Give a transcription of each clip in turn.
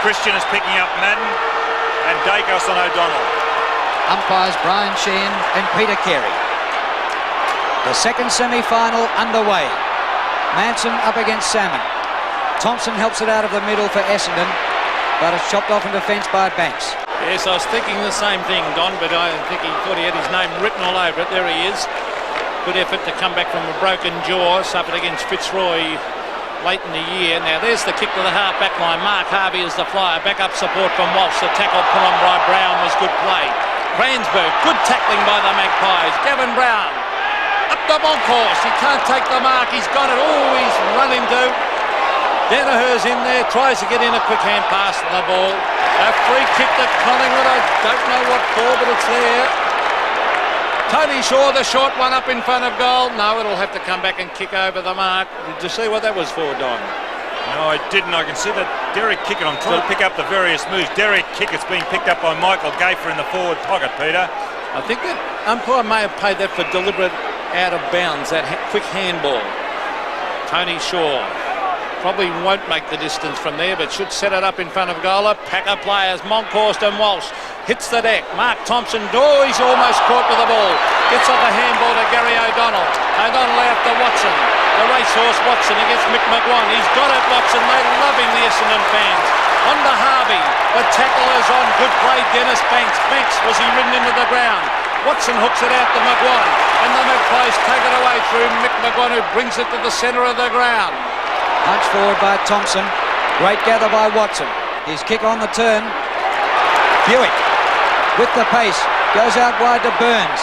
Christian is picking up Madden and Dacos on O'Donnell. Umpires Brian Sheehan and Peter Carey. The second semi-final underway. Manson up against Salmon. Thompson helps it out of the middle for Essendon, but it's chopped off in defence by Banks. Yes, I was thinking the same thing, Don, but I think he thought he had his name written all over it. There he is. Good effort to come back from a broken jaw, suffered against Fitzroy late in the year. Now there's the kick to the half-back line. Mark Harvey is the flyer. Back-up support from Walsh. The tackle put on by Brown was good play. Cransberg, good tackling by the Magpies. Gavin Brown, up the ball course. He can't take the mark. He's got it. Oh, he's run into. Danaher's in there, tries to get in a quick hand pass on the ball. A free kick to Collingwood. I don't know what for, but it's there. Tony Shaw, the short one up in front of goal. No, it'll have to come back and kick over the mark. Did you see what that was for, Don? No, I didn't. I can see that Derek Kickett. I'm trying to pick up the various moves. Derek Kickett's being picked up by Michael Gafer in the forward pocket, Peter. I think that umpire may have paid that for deliberate out of bounds, that quick handball. Tony Shaw probably won't make the distance from there, but should set it up in front of goal. Pack of players, Monkhorst and Walsh. Hits the deck. Mark Thompson, oh, he's almost caught with the ball. Gets off a handball to Gary O'Donnell. O'Donnell out to Watson. The racehorse Watson against Mick McGuan. He's got it, Watson. They love him, the Essendon fans. On to Harvey. The tackle is on. Good play, Dennis Banks. Banks, was he ridden into the ground? Watson hooks it out to McGuan. And the Magpies take it away through Mick McGuan, who brings it to the centre of the ground. Punch forward by Thompson. Great gather by Watson. His kick on the turn. Buick with the pace. Goes out wide to Burns.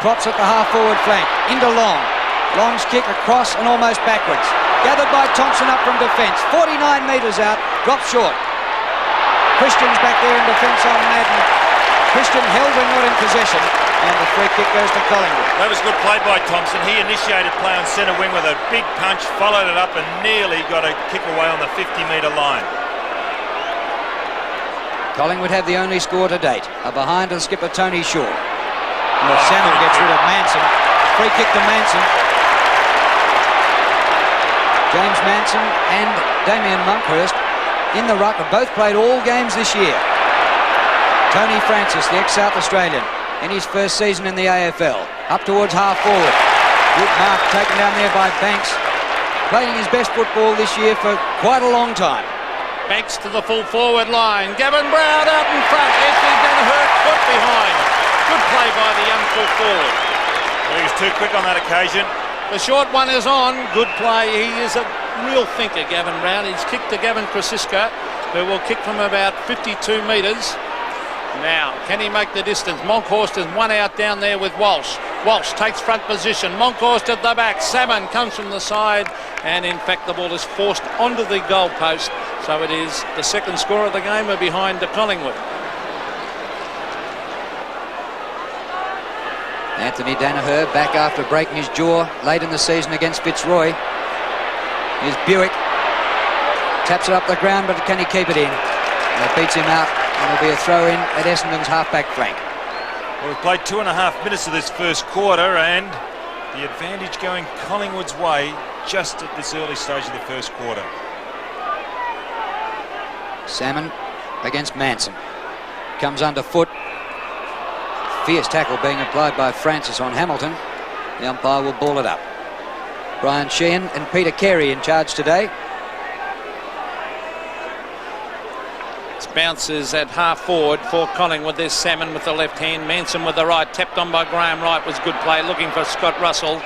Props at the half-forward flank. Into Long. Long's kick across and almost backwards. Gathered by Thompson up from defence. 49 metres out. Drops short. Christian's back there in defence on Madden. Christian held when not in possession. And the free kick goes to Collingwood. That was good play by Thompson. He initiated play on centre wing with a big punch, followed it up and nearly got a kick away on the 50-metre line. Collingwood have the only score to date. A behind on skipper Tony Shaw. Salmon gets rid of Manson. Free kick to Manson. James Manson and Damien Monkhorst in the ruck have both played all games this year. Tony Francis, the ex-South Australian, in his first season in the AFL. Up towards half-forward. Good mark taken down there by Banks. Playing his best football this year for quite a long time. Banks to the full forward line. Gavin Brown out in front. Anthony Danaher caught behind. Good play by the young full forward. He was too quick on that occasion. The short one is on. Good play. He is a real thinker, Gavin Brown. He's kicked to Gavin Krasiska, who will kick from about 52 metres. Now, can he make the distance? Monkhorst is one out down there with Walsh. Walsh takes front position. Monkhorst at the back. Salmon comes from the side. And in fact, the ball is forced onto the goal post. So it is the second score of the game are behind the Collingwood. Anthony Danaher back after breaking his jaw late in the season against Fitzroy. Here's Buick. Taps it up the ground, but can he keep it in? And it beats him out. And it'll be a throw in at Essendon's half-back flank. Well, we've played 2.5 minutes of this first quarter, and the advantage going Collingwood's way just at this early stage of the first quarter. Salmon against Manson. Comes underfoot. Fierce tackle being applied by Francis on Hamilton. The umpire will ball it up. Brian Sheehan and Peter Carey in charge today. Bounces at half forward for Collingwood. There's Salmon with the left hand, Manson with the right, tapped on by Graham Wright, was good play, looking for Scott Russell,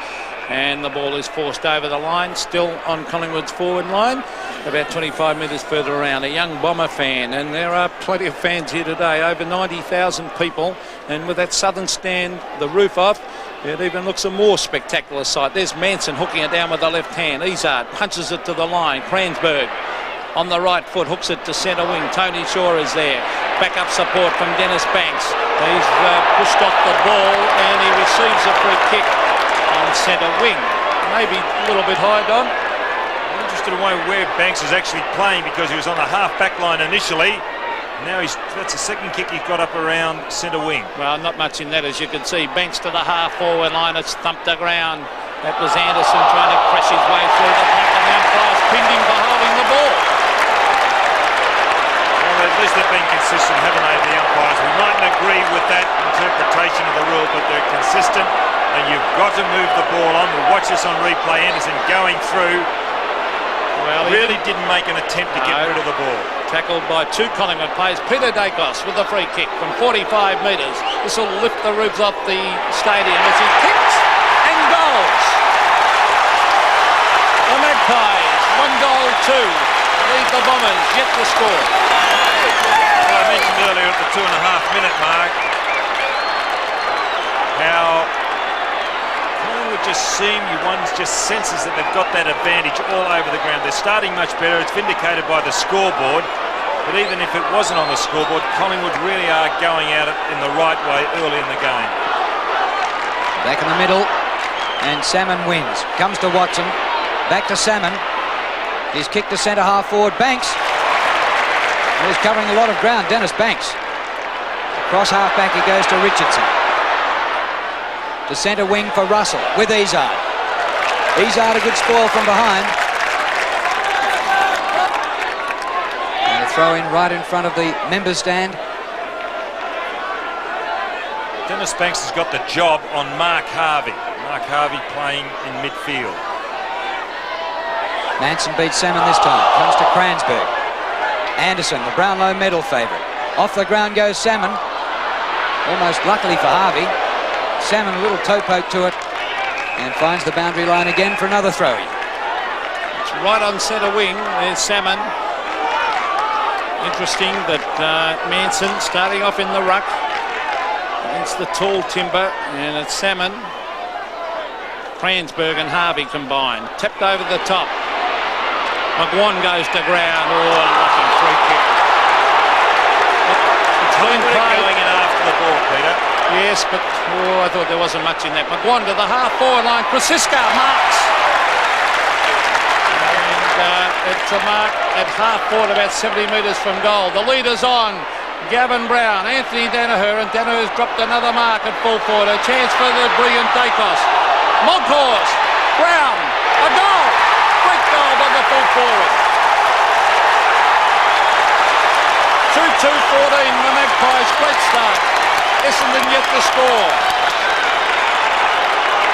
and the ball is forced over the line, still on Collingwood's forward line, about 25 metres further around. A young Bomber fan, and there are plenty of fans here today, over 90,000 people, and with that southern stand, the roof off, it even looks a more spectacular sight. There's Manson hooking it down with the left hand. Izzard punches it to the line. Cransberg on the right foot, hooks it to centre wing. Tony Shaw is there. Backup support from Dennis Banks. He's pushed off the ball and he receives a free kick on centre wing. Maybe a little bit high, Don. I'm interested in where Banks is actually playing, because he was on the half-back line initially. Now that's the second kick he's got up around centre wing. Well, not much in that, as you can see. Banks to the half-forward line. It's thumped the ground. That was Anderson trying to crash his way through the pack, and the umpire's pinned him for holding the ball. years they've been consistent, haven't they, the umpires? We mightn't agree with that interpretation of the rule, but they're consistent, and you've got to move the ball on. We'll watch this on replay. Anderson going through. Well, he really didn't make an attempt to get rid of the ball. Tackled by two Collingwood players. Peter Dacos with the free kick from 45 metres. This will lift the roofs off the stadium as he kicks and goals. The Magpies, 1 goal, 2. Lead the Bombers yet to score. Well, I mentioned earlier at the 2.5-minute mark how Collingwood one just senses that they've got that advantage all over the ground. They're starting much better. It's vindicated by the scoreboard. But even if it wasn't on the scoreboard, Collingwood really are going at it in the right way early in the game. Back in the middle, and Salmon wins. Comes to Watson. Back to Salmon. He's kicked to centre half forward. Banks. He's covering a lot of ground. Dennis Banks. Across half back he goes to Richardson. To centre wing for Russell with Izard. Izard a good spoil from behind. And a throw in right in front of the members' stand. Dennis Banks has got the job on Mark Harvey. Mark Harvey playing in midfield. Manson beats Salmon this time. Comes to Cransberg. Anderson, the Brownlow medal favourite. Off the ground goes Salmon. Almost luckily for Harvey. Salmon a little toe poke to it and finds the boundary line again for another throw-in. It's right on centre wing. There's Salmon. Interesting that Manson starting off in the ruck against the tall timber, and it's Salmon, Cransberg and Harvey combined. Tapped over the top. McGuan goes to ground. Oh, unlucky free kick. It's been Going in after the ball, Peter. Yes, but I thought there wasn't much in that. McGuan to the half-forward line. Krasiska marks. And it's a mark at half-forward, about 70 metres from goal. The leader's on. Gavin Brown, Anthony Danaher, and Danaher's dropped another mark at full forward. A chance for the brilliant Dacos. Monkhorst, Brown, a goal. Great goal by the full forward. 2-2-14, the Magpies, great start. Essendon yet to score.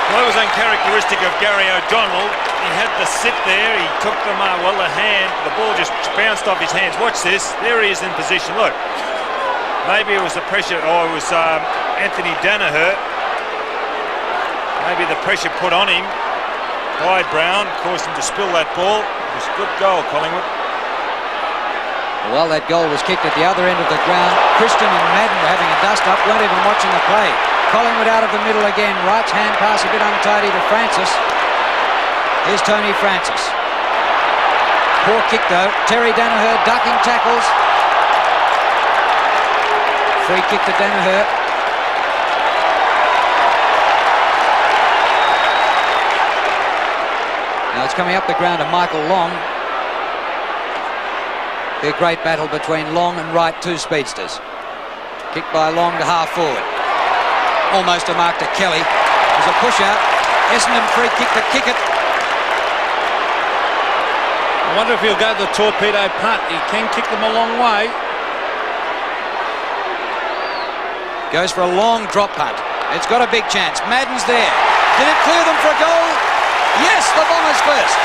Well, it was uncharacteristic of Gary O'Donnell. He had to sit there. He took the ball just bounced off his hands. Watch this. There he is in position. Look. Maybe it was the pressure. Oh, it was Anthony Danaher. Maybe the pressure put on him by Brown caused him to spill that ball. It was a good goal, Collingwood. Well, that goal was kicked at the other end of the ground. Christian and Madden were having a dust-up, weren't even watching the play. Collingwood out of the middle again. Wright's hand pass a bit untidy to Francis. Here's Tony Francis. Poor kick, though. Terry Danaher ducking tackles. Free kick to Danaher. Now it's coming up the ground to Michael Long. A great battle between Long and Wright, two speedsters. Kicked by Long to half forward. Almost a mark to Kelly. There's a push out. Essendon free kick to kick it. I wonder if he'll go the torpedo punt. He can kick them a long way. Goes for a long drop punt. It's got a big chance. Madden's there. Did it clear them for a goal? Yes, the Bombers first.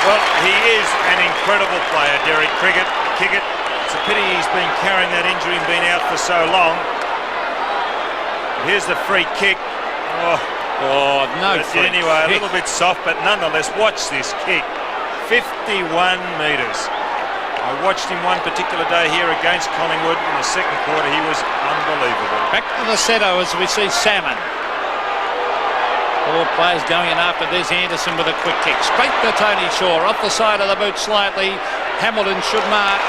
Well, he is an incredible player, Derek Kickett. It's a pity he's been carrying that injury and been out for so long. Here's the free kick. Oh, no free anyway, kick. A little bit soft, but nonetheless, watch this kick. 51 metres. I watched him one particular day here against Collingwood in the second quarter. He was unbelievable. Back to the centre as we see Salmon. All players going in after. There's Anderson with a quick kick. Straight to Tony Shaw. Off the side of the boot slightly. Hamilton should mark.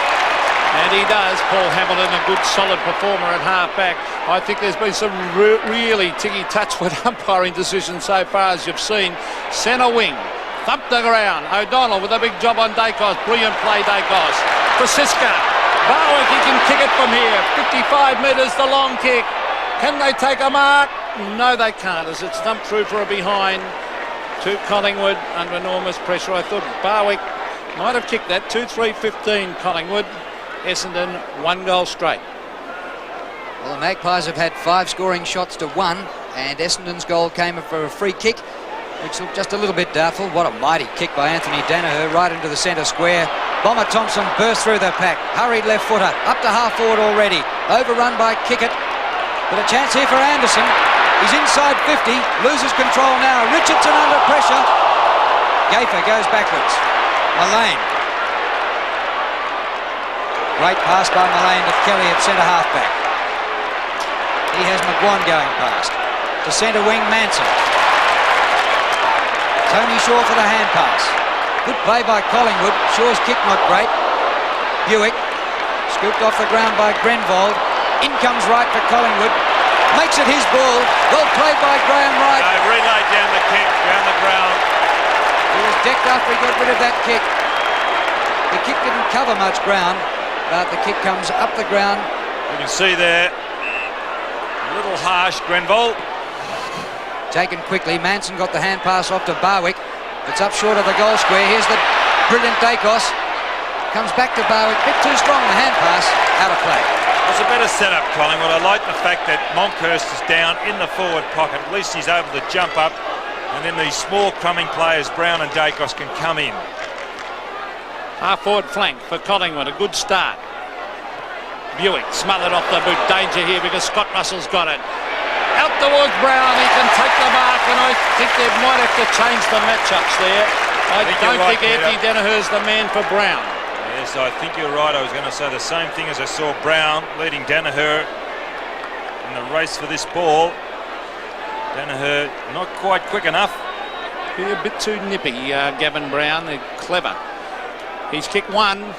And he does. Paul Hamilton, a good solid performer at half-back. I think there's been some really ticky-touch with umpiring decisions so far as you've seen. Centre wing. Thump the ground. O'Donnell with a big job on Dacos. Brilliant play, Dacos. Krasiska. Barwick, he can kick it from here. 55 metres, the long kick. Can they take a mark? No, they can't, as it's dumped through for a behind to Collingwood under enormous pressure. I thought Barwick might have kicked that. 2-3-15 Collingwood. Essendon 1 goal straight. Well, the Magpies have had 5 scoring shots to 1, and Essendon's goal came for a free kick, which looked just a little bit doubtful. What a mighty kick by Anthony Danaher right into the centre square. Bomber Thompson burst through the pack. Hurried left footer. Up to half forward already. Overrun by Kickett. But a chance here for Anderson. He's inside 50. Loses control now. Richardson under pressure. Gafer goes backwards. Mullane. Great pass by Mullane to Kelly at centre half-back. He has McGuan going past. To centre wing, Manson. Tony Shaw for the hand pass. Good play by Collingwood. Shaw's kick not great. Buick scooped off the ground by Grenvold. In comes Wright for Collingwood. Makes it his ball. Well played by Graham Wright. Relay down the kick, down the ground. He was decked after he got rid of that kick. The kick didn't cover much ground, but the kick comes up the ground. You can see there, a little harsh, Grenvold. Taken quickly. Manson got the hand pass off to Barwick. It's up short of the goal square. Here's the brilliant Dacos. Comes back to Barwick. Bit too strong, the hand pass. Out of play. It was a better setup, Collingwood. I like the fact that Monkhurst is down in the forward pocket. At least he's able to jump up, and then these small crumbing players, Brown and Dacos, can come in. Half forward flank for Collingwood. A good start. Buick smothered off the boot. Danger here because Scott Russell's got it. Out towards Brown. He can take the mark, and I think they might have to change the matchups there. I don't think Anthony Danaher's the man for Brown. Yes, I think you're right. I was going to say the same thing as I saw Brown leading Danaher in the race for this ball. Danaher not quite quick enough. Be a bit too nippy, Gavin Brown. They're clever. He's kicked one.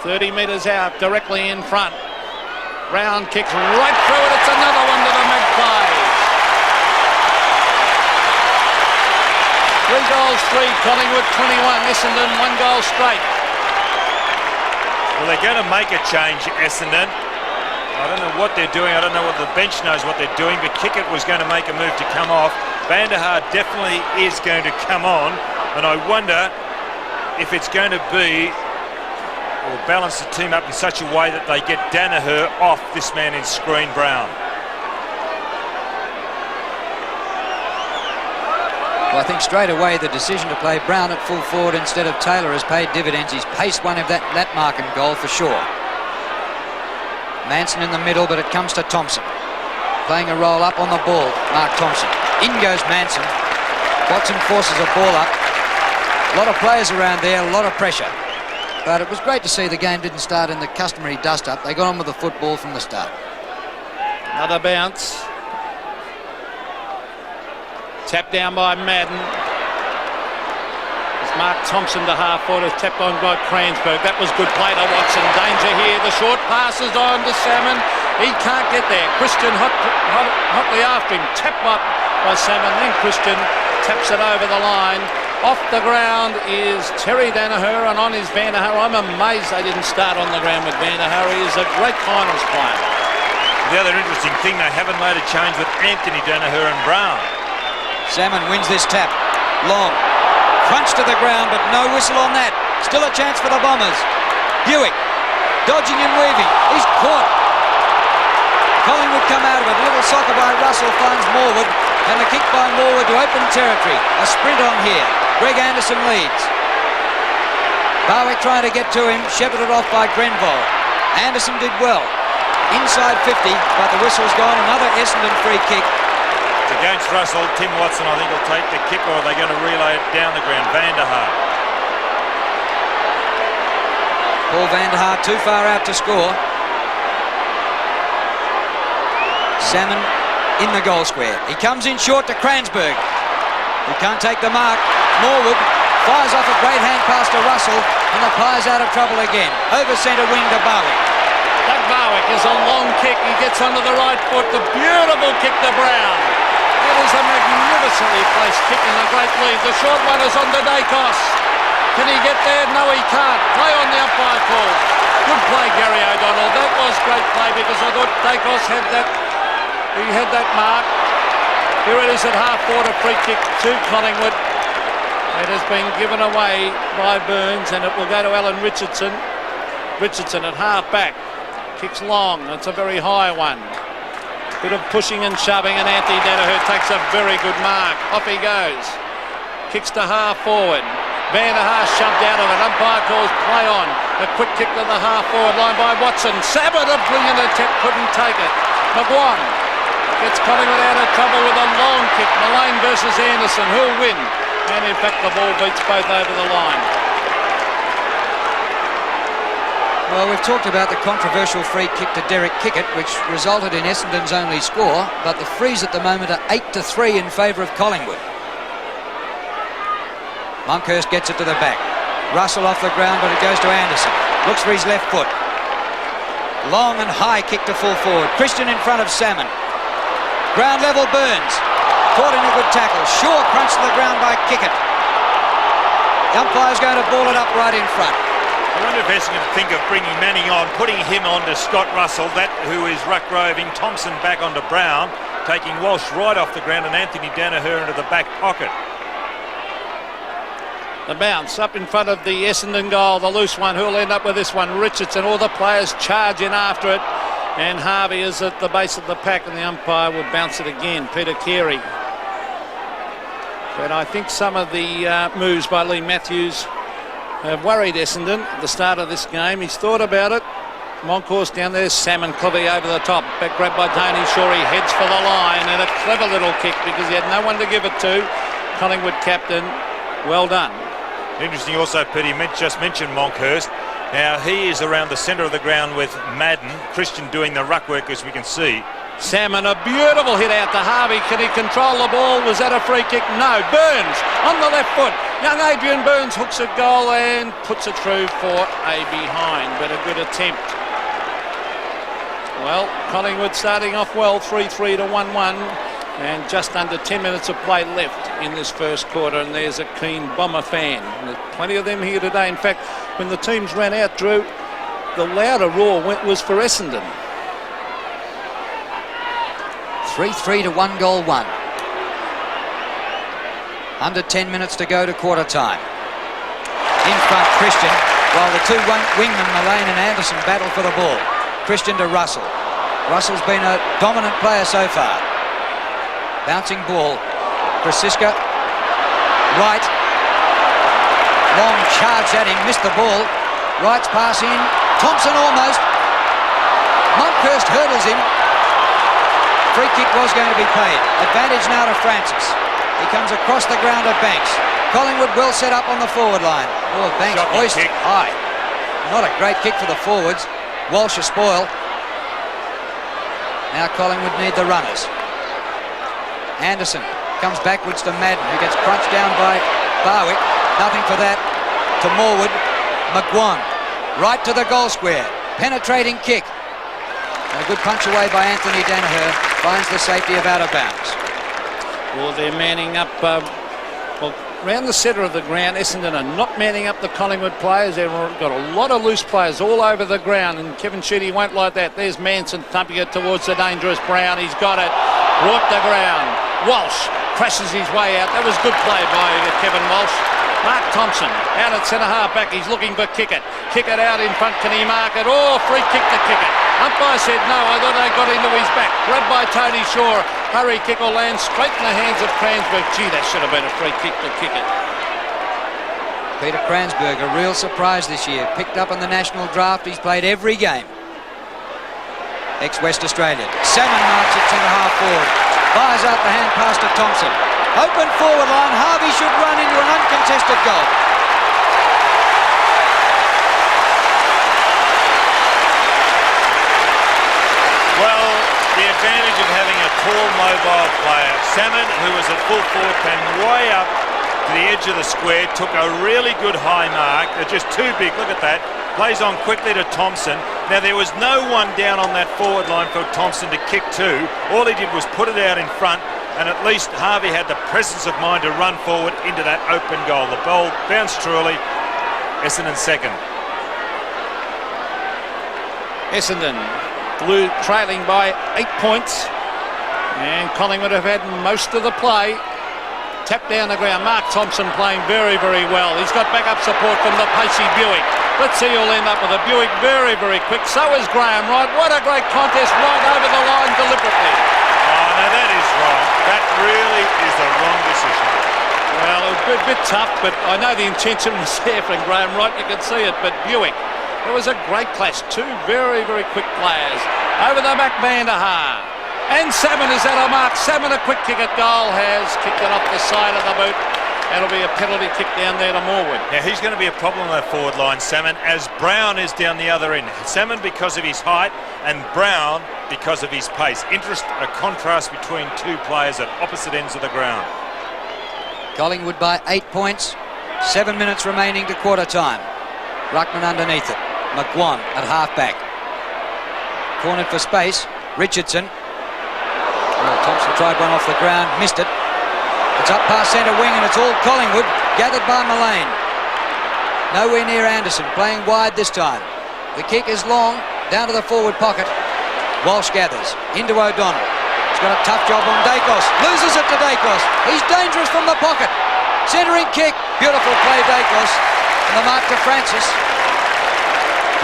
30 metres out, directly in front. Brown kicks right through it. It's another one to the Magpies. 3 goals, 3. Collingwood 21. Essendon 1 goal straight. Well, they're going to make a change, Essendon. I don't know what they're doing. I don't know what the bench knows what they're doing, but Kickett was going to make a move to come off. Van der Haar definitely is going to come on, and I wonder if it's going to be or balance the team up in such a way that they get Danaher off this man in screen, Brown. Well, I think straight away the decision to play Brown at full forward instead of Taylor has paid dividends. He's paced one of that mark and goal for sure. Manson in the middle, but it comes to Thompson. Playing a roll up on the ball, Mark Thompson. In goes Manson. Watson forces a ball up. A lot of players around there, a lot of pressure. But it was great to see the game didn't start in the customary dust-up. They got on with the football from the start. Another bounce. Tapped down by Madden. It's Mark Thompson to half-forward, is tapped on by Cransberg. That was good play to Watson. Danger here. The short passes on to Salmon. He can't get there. Christian hotly after him. Tap up by Salmon. Then Christian taps it over the line. Off the ground is Terry Danaher, and on is Van der Haar. I'm amazed they didn't start on the ground with Van der Haar. He is a great finals player. The other interesting thing, they haven't made a change with Anthony Danaher and Brown. Salmon wins this tap. Long. Crunch to the ground, but no whistle on that. Still a chance for the Bombers. Buick. Dodging and weaving. He's caught. Collingwood come out of it. Little soccer by Russell finds Morwood. And the kick by Morwood to open territory. A sprint on here. Greg Anderson leads. Barwick trying to get to him. Shepherded off by Grenvold. Anderson did well. Inside 50, but the whistle's gone. Another Essendon free kick. Against Russell, Tim Watson, I think, will take the kick, or are they going to relay it down the ground? Van der Haar. Paul Van der Haar too far out to score. Salmon in the goal square. He comes in short to Cransberg. He can't take the mark. Morwood fires off a great hand pass to Russell, and the Pies out of trouble again. Over centre wing to Barwick. That Barwick is a long kick. He gets onto the right foot. The beautiful kick to Brown. It is a magnificently placed kick and a great lead. The short one is on to Dacos. Can he get there? No, he can't. Play on the umpire call. Good play, Gary O'Donnell. That was great play because I thought Dacos had that. He had that mark. Here it is at half-forward, a free kick to Collingwood. It has been given away by Burns, and it will go to Alan Richardson. Richardson at half-back. Kicks long. It's a very high one. Bit of pushing and shoving, and Anthony Danaher takes a very good mark. Off he goes. Kicks to half-forward. Van der Haas shoved out of it. Umpire calls play on. A quick kick to the half-forward line by Watson. Sabat, a brilliant attempt, couldn't take it. McGuan gets Collingwood out of trouble with a long kick. Mullane versus Anderson. Who'll win? And in fact, the ball beats both over the line. Well, we've talked about the controversial free kick to Derek Kickett, which resulted in Essendon's only score, but the frees at the moment are 8-3 in favour of Collingwood. Monkhorst gets it to the back. Russell off the ground, but it goes to Anderson. Looks for his left foot. Long and high kick to full forward. Christian in front of Salmon. Ground level, Burns. Caught in a good tackle. Shaw crunched to the ground by Kickett. The umpire's going to ball it up right in front. I wonder if Essendon think of bringing Manning on, putting him on to Scott Russell, that who is ruck roving, Thompson back onto Brown, taking Walsh right off the ground and Anthony Danaher into the back pocket. The bounce up in front of the Essendon goal, the loose one. Who'll end up with this one? Richardson. All the players charge in after it, and Harvey is at the base of the pack, and the umpire will bounce it again. Peter Carey. But I think some of the moves by Lee Matthews have worried Essendon at the start of this game. He's thought about it. Monkhorst down there, Salmon cleverly over the top. Back grab by Tony Shaw. He heads for the line, and a clever little kick because he had no one to give it to. Collingwood captain, well done. Interesting also, Pete, just mentioned Monkhorst. Now he is around the centre of the ground with Madden. Christian doing the ruck work, as we can see. Salmon, a beautiful hit out to Harvey. Can he control the ball? Was that a free kick? No. Burns on the left foot. Young Adrian Burns hooks a goal and puts it through for a behind, but a good attempt. Well, Collingwood starting off well, 3-3 to 1-1, and just under 10 minutes of play left in this first quarter, and there's a keen Bomber fan. There's plenty of them here today. In fact, when the teams ran out, Drew, the louder roar was for Essendon. 3-3 to 1-1. Under 10 minutes to go to quarter time. In front, Christian, while the two wingmen, Mullane and Anderson, battle for the ball. Christian to Russell. Russell's been a dominant player so far. Bouncing ball. Francisca. Wright. Long charge at him, missed the ball. Wright's pass in. Thompson almost. Monkhorst hurdles him. Free kick was going to be paid. Advantage now to Francis. He comes across the ground at Banks. Collingwood well set up on the forward line. Oh, Banks hoisted high. Not a great kick for the forwards. Walsh a spoil. Now Collingwood need the runners. Anderson comes backwards to Madden, who gets crunched down by Barwick. Nothing for that. To Morwood. McGuan. Right to the goal square. Penetrating kick. And a good punch away by Anthony Danaher. Finds the safety of out of bounds. Well, they're manning up. Around the centre of the ground, Essendon are not manning up the Collingwood players. They've got a lot of loose players all over the ground, and Kevin Sheedy won't like that. There's Manson thumping it towards the dangerous Brown. He's got it. Brought the ground. Walsh crashes his way out. That was good play by Kevin Walsh. Mark Thompson out at centre half back. He's looking for Kickett. Kickett out in front. Can he mark it? Oh, free kick to Kickett. Umpire said no. I thought they got into his back. Grabbed by Tony Shaw. Hurry kick will land straight in the hands of Cransberg. Gee, that should have been a free kick to Kickett. Peter Cransberg, a real surprise this year. Picked up in the national draft. He's played every game. Ex-West Australian. Salmon marks it centre half forward. Fires out the hand pass to Thompson. Open forward line. Harvey should run into an uncontested goal. Well, the advantage of having a tall, mobile player. Salmon, who was at full forward, came way up to the edge of the square, took a really good high mark. They're just too big. Look at that. Plays on quickly to Thompson. Now, there was no one down on that forward line for Thompson to kick to. All he did was put it out in front, and at least Harvey had the presence of mind to run forward into that open goal. The ball bounced truly. Essendon second. Essendon trailing by 8 points. And Collingwood have had most of the play. Tap down the ground. Mark Thompson playing very, very well. He's got backup support from the pacey Buick. Let's see who'll end up with a Buick very, very quick. So is Graham Wright. What a great contest, right over the line deliberately. Oh, no, that is wrong. That really is the wrong decision. Well, it was a bit tough, but I know the intention was there from Graham Wright. You can see it, but Buick. It was a great clash. Two very, very quick players. Over the back, Van der Haar. And Salmon is at a mark. Salmon, a quick kick at goal, has kicked it off the side of the boot. That'll be a penalty kick down there to Morwood. Now, he's going to be a problem on that forward line, Salmon, as Brown is down the other end. Salmon because of his height and Brown because of his pace. A contrast between two players at opposite ends of the ground. Collingwood by 8 points. 7 minutes remaining to quarter time. Ruckman underneath it. McGuan at half-back. Cornered for space. Richardson. Well, Thompson tried one off the ground, missed it. It's up past centre wing and it's all Collingwood, gathered by Mullane. Nowhere near Anderson, playing wide this time. The kick is long, down to the forward pocket. Walsh gathers, into O'Donnell. He's got a tough job on Dacos, loses it to Dacos. He's dangerous from the pocket. Centering kick, beautiful play Dacos. And the mark to Francis.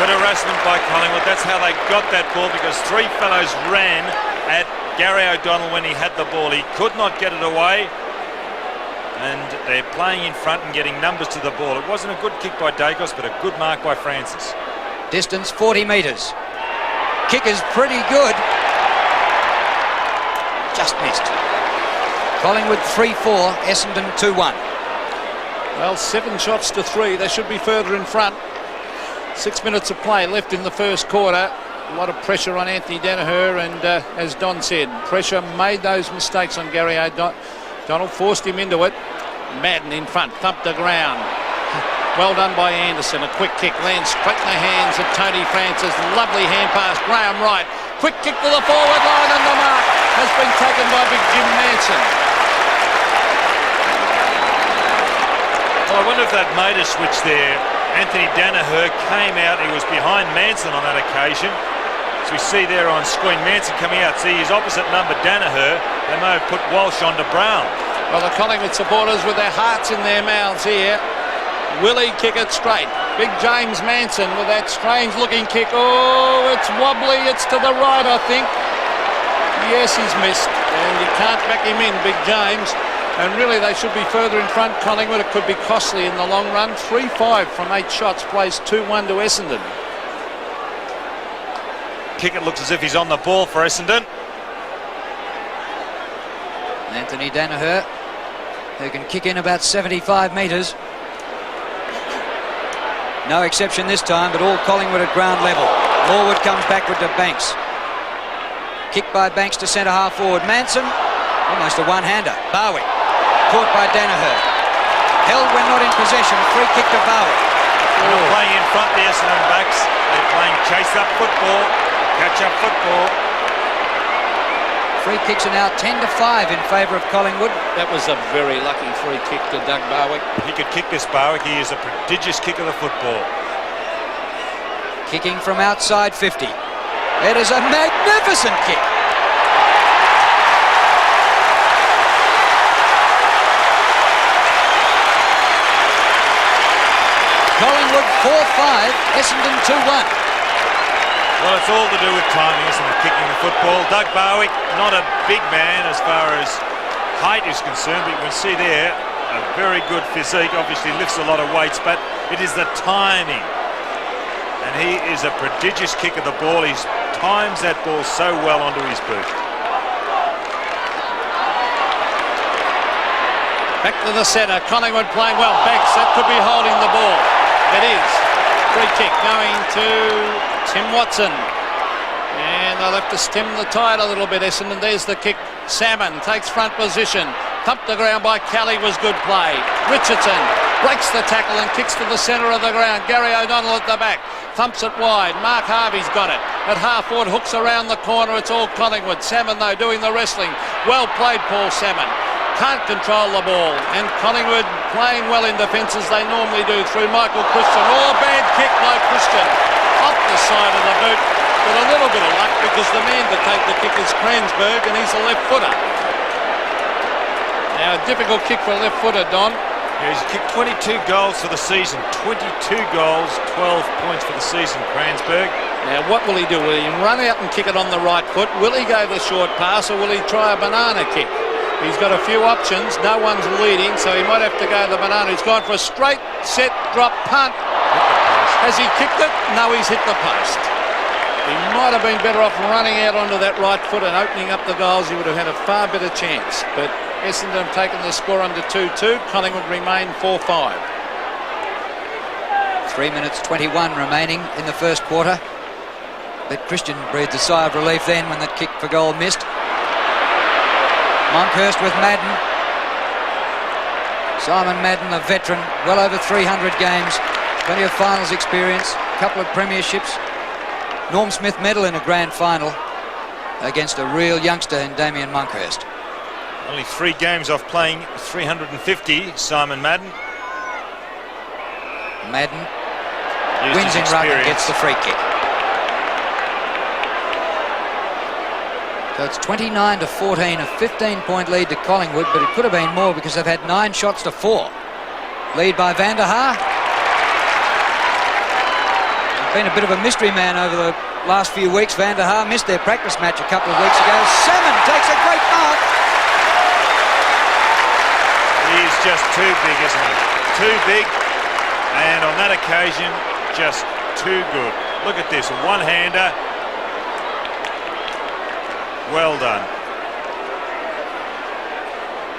Good harassment by Collingwood. That's how they got that ball, because three fellows ran at Gary O'Donnell when he had the ball. He could not get it away. And they're playing in front and getting numbers to the ball. It wasn't a good kick by Dacos, but a good mark by Francis. Distance 40 metres. Kick is pretty good. Just missed. Collingwood 3-4, Essendon 2-1. Well, 7 shots to 3. They should be further in front. 6 minutes of play left in the first quarter. A lot of pressure on Anthony Danaher, and as Don said, pressure made those mistakes on Gary O'Donnell, forced him into it. Madden in front, thumped the ground. Well done by Anderson. A quick kick lands straight in the hands of Tony Francis. Lovely hand pass. Graham Wright. Quick kick to the forward line, and the mark has been taken by big Jim Manson. Well, I wonder if that made a switch there. Anthony Danaher came out. He was behind Manson on that occasion. So we see there on screen Manson coming out. See his opposite number, Danaher. They may have put Walsh onto Brown. Well, the Collingwood supporters with their hearts in their mouths here. Will he kick it straight? Big James Manson with that strange looking kick. Oh, it's wobbly. It's to the right, I think. Yes, he's missed. And you can't back him in, Big James. And really, they should be further in front. Collingwood, it could be costly in the long run. 3-5 from 8 shots, plays 2-1 to Essendon. Kick, it looks as if he's on the ball for Essendon. Anthony Danaher, who can kick in about 75 metres. No exception this time, but all Collingwood at ground level. Morwood comes backward to Banks. Kick by Banks to centre half forward. Manson, almost a one-hander. Barwick, caught by Danaher. Held when not in possession. Free kick to Barwick. They're not playing in front, the Essendon backs. They're playing chase-up football, catch-up football. Free kicks are now 10-5 in favour of Collingwood. That was a very lucky free kick to Doug Barwick. He could kick this, Barwick. He is a prodigious kicker of the football. Kicking from outside 50. It is a magnificent kick. Collingwood 4-5, Essendon 2-1. Well, it's all to do with timing, isn't it, kicking the football. Doug Barwick, not a big man as far as height is concerned, but you can see there a very good physique, obviously lifts a lot of weights, but it is the timing. And he is a prodigious kicker of the ball. He times that ball so well onto his boot. Back to the centre, Collingwood playing well. Banks, that could be holding the ball. It is. Free kick going to Tim Watson. And they'll have to stem the tide a little bit, Essendon. There's the kick. Salmon takes front position. Thumped the ground by Kelly was good play. Richardson breaks the tackle and kicks to the centre of the ground. Gary O'Donnell at the back. Thumps it wide. Mark Harvey's got it. At half forward, hooks around the corner. It's all Collingwood. Salmon, though, doing the wrestling. Well played, Paul Salmon. Can't control the ball, and Collingwood playing well in defence as they normally do through Michael Christian. Oh, bad kick by Christian off the side of the boot. but a little bit of luck because the man to take the kick is Kransberg, and he's a left footer. Now, a difficult kick for a left footer, Don. Yeah, he's kicked 22 goals for the season. 22 goals, 12 points for the season, Kransberg. Now, what will he do? Will he run out and kick it on the right foot? Will he go the short pass, or will he try a banana kick? He's got a few options. No one's leading, so he might have to go the banana. He's gone for a straight, set, drop, punt. Has he kicked it? No, he's hit the post. He might have been better off running out onto that right foot and opening up the goals. He would have had a far better chance. But Essendon have taken the score under 2-2. Collingwood remain 4-5. 3 minutes 21 remaining in the first quarter. But Christian breathed a sigh of relief then when that kick for goal missed. Monkhurst with Madden. Simon Madden, a veteran, well over 300 games, plenty of finals experience, a couple of premierships. Norm Smith medal in a grand final against a real youngster in Damien Monkhurst. Only 3 games off playing 350, Simon Madden. Madden Used wins his in ruck and experience. gets the free kick. So it's 29-14, a 15-point lead to Collingwood, but it could have been more because they've had 9 shots to 4. Lead by Van der Haar. Been a bit of a mystery man over the last few weeks. Van der Haar missed their practice match a couple of weeks ago. Salmon takes a great mark. He's just too big, isn't he? Too big, and on that occasion, just too good. Look at this, a one-hander. Well done.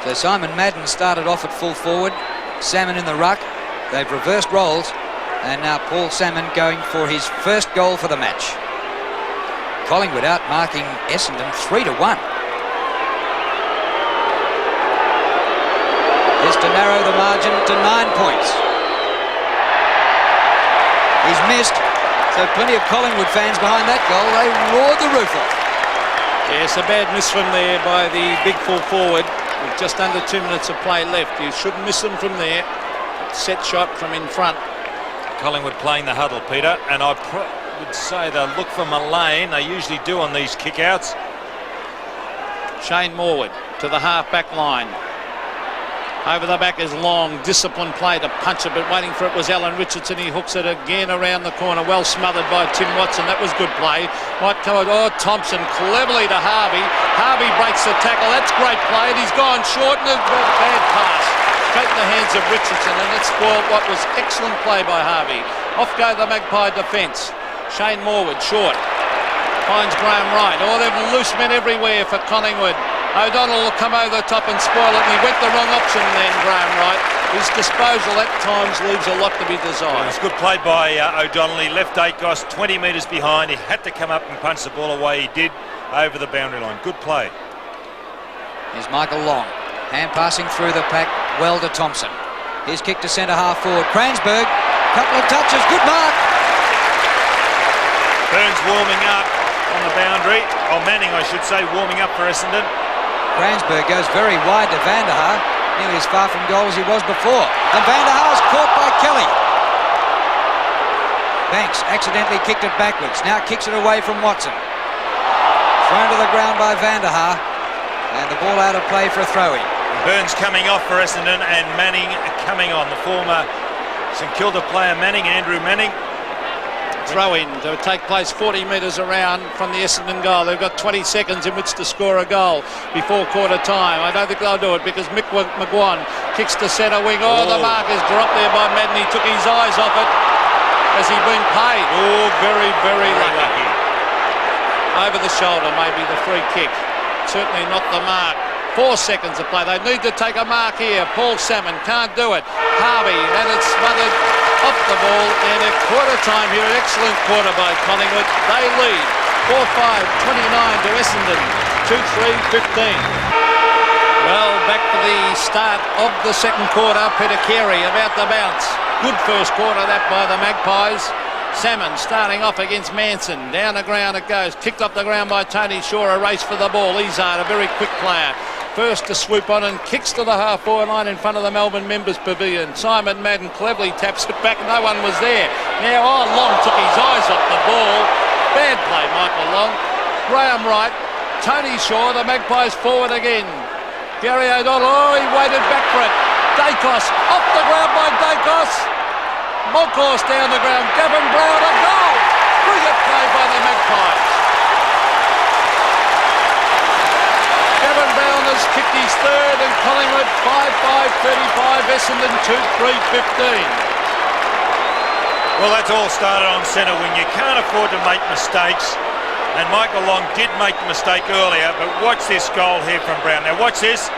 So Simon Madden started off at full forward. Salmon in the ruck. They've reversed roles. And now Paul Salmon going for his first goal for the match. Collingwood out marking Essendon 3-1. Is to narrow the margin to 9 points. He's missed, so plenty of Collingwood fans behind that goal. They roared the roof off. Yes, a bad miss from there by the big full forward with just under 2 minutes of play left. You shouldn't miss them from there. Set shot from in front. Collingwood playing the huddle, Peter, and I would say they'll look for Mullane. They usually do on these kickouts. Shane Morwood to the half-back line. Over the back is Long, disciplined play to punch it, but waiting for it was Alan Richardson. He hooks it again around the corner, well smothered by Tim Watson. That was good play. Might come out, Thompson cleverly to Harvey. Harvey breaks the tackle. That's great play, and he's gone short, and a bad pass. Straight in the hands of Richardson, and it spoiled what was excellent play by Harvey. Off go the Magpie defence. Shane Morwood, short. Finds Graham Wright. Oh, they've loose men everywhere for Collingwood. O'Donnell will come over the top and spoil it, and he went the wrong option then, Graham Wright. His disposal at times leaves a lot to be desired. It was good play by O'Donnell. He left Akos 20 metres behind. He had to come up and punch the ball away. He did over the boundary line. Good play. Here's Michael Long. Hand passing through the pack, well to Thompson. His kick to centre half forward. Kransberg, couple of touches, good mark. Burns warming up on the boundary. Or Manning, I should say, warming up for Essendon. Kransberg goes very wide to Van der Haar, nearly as far from goal as he was before. And Van der Haar's caught by Kelly. Banks accidentally kicked it backwards, now kicks it away from Watson. Thrown to the ground by Van der Haar, and the ball out of play for a throw-in. Burns coming off for Essendon and Manning coming on. The former St Kilda player Manning, Andrew Manning. Throw-in to take place 40 metres around from the Essendon goal. They've got 20 seconds in which to score a goal before quarter time. I don't think they'll do it because Mick McGuan kicks to centre wing. Oh, the mark is dropped there by Madden. He took his eyes off it. Has he been paid? Oh, very, very lucky. Over the shoulder, maybe the free kick. Certainly not the mark. 4 seconds to play. They need to take a mark here. Paul Salmon can't do it. Harvey, and it's smothered off the ball. And at quarter time here, an excellent quarter by Collingwood. They lead 4-5, 29 to Essendon, 2-3, 15. Well, back to the start of the second quarter. Peter Carey about the bounce. Good first quarter, that by the Magpies. Salmon starting off against Manson. Down the ground it goes. Kicked off the ground by Tony Shaw. A race for the ball. Izard, a very quick player. First to swoop on and kicks to the half-forward line in front of the Melbourne Members Pavilion. Simon Madden cleverly taps it back. No one was there. Now, Long took his eyes off the ball. Bad play, Michael Long. Graham right. Tony Shaw, the Magpies forward again. Gary O'Donnell, oh, he waited back for it. Dacos, off the ground by Dacos. Moncourse down the ground. Gavin Brown, a goal. Brilliant play by the Magpies. Gavin Brown has kicked his third and Collingwood 5-5-35, Essendon 2-3-15. Well, that's all started on centre wing. You can't afford to make mistakes. And Michael Long did make the mistake earlier, but watch this goal here from Brown. Now watch this.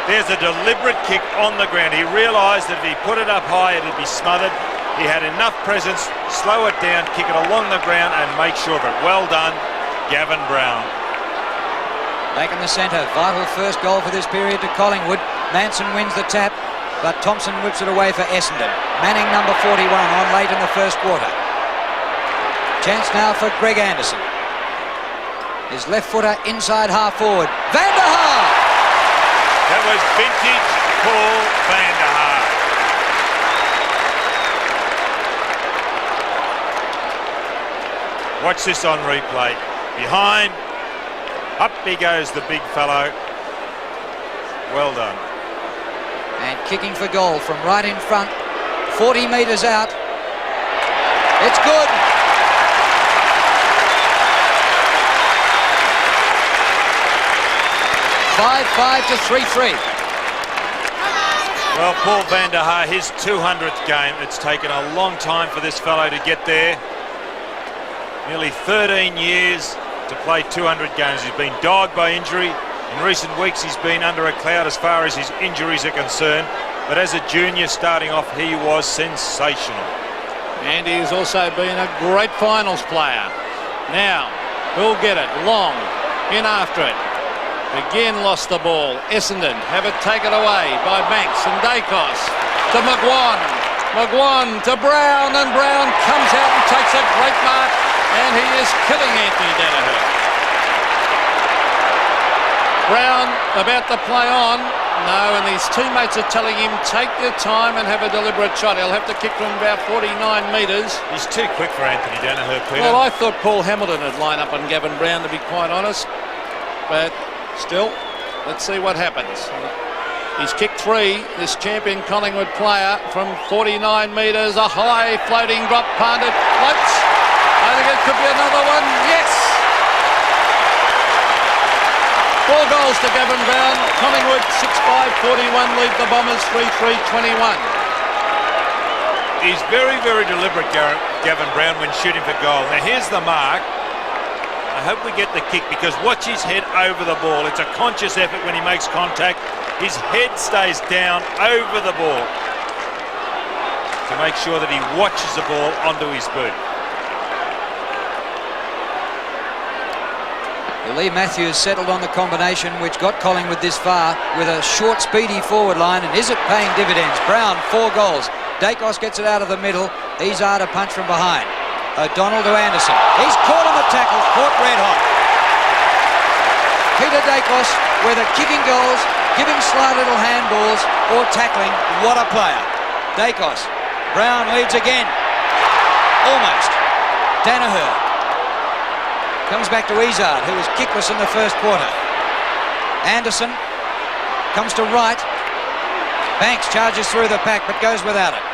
There's a deliberate kick on the ground. He realised that if he put it up high, it'd be smothered. He had enough presence, slow it down, kick it along the ground and make sure of it. Well done, Gavin Brown. Back in the centre, vital first goal for this period to Collingwood. Manson wins the tap, but Thompson whips it away for Essendon. Manning number 41 on late in the first quarter. Chance now for Greg Anderson. His left footer inside half forward. Van der Haar! That was vintage Paul Van der Haar. Watch this on replay. Behind. Up he goes, the big fellow. Well done. And kicking for goal from right in front. 40 metres out. It's good. Five to 3-3. Well, Paul Van der Haar, his 200th game. It's taken a long time for this fellow to get there. Nearly 13 years to play 200 games. He's been dogged by injury. In recent weeks, he's been under a cloud as far as his injuries are concerned. But as a junior starting off, he was sensational. And he's also been a great finals player. Now, who'll get it? Long in after it. Again lost the ball. Essendon have it taken away by Banks and Dacos to McGuan. McGuan to Brown, and Brown comes out and takes a great mark, and he is killing Anthony Danaher. Brown about to play on. No, and his teammates are telling him, take your time and have a deliberate shot. He'll have to kick from about 49 metres. He's too quick for Anthony Danaher, Peter. Well, I thought Paul Hamilton would line up on Gavin Brown, to be quite honest. But still, let's see what happens. He's kicked three, this champion Collingwood player, from 49 metres. A high floating drop punt. It floats. I think it could be another one. Yes! 4 goals to Gavin Brown. Collingwood 6-5-41 lead the Bombers 3-3-21. He's very, very deliberate, Gavin Brown, when shooting for goal. Now here's the mark. I hope we get the kick, because watch his head over the ball. It's a conscious effort when he makes contact. His head stays down over the ball to make sure that he watches the ball onto his boot. Lee Matthews settled on the combination which got Collingwood this far with a short, speedy forward line, and is it paying dividends? Brown, 4 goals. Dacos gets it out of the middle. He's out a punch from behind. O'Donnell to Anderson. He's caught on the tackle, caught red hot. Peter Dacos, whether kicking goals, giving sly little handballs, or tackling, what a player. Dacos. Brown leads again. Almost. Danaher. Comes back to Izzard, who was kickless in the first quarter. Anderson comes to right. Banks charges through the pack, but goes without it.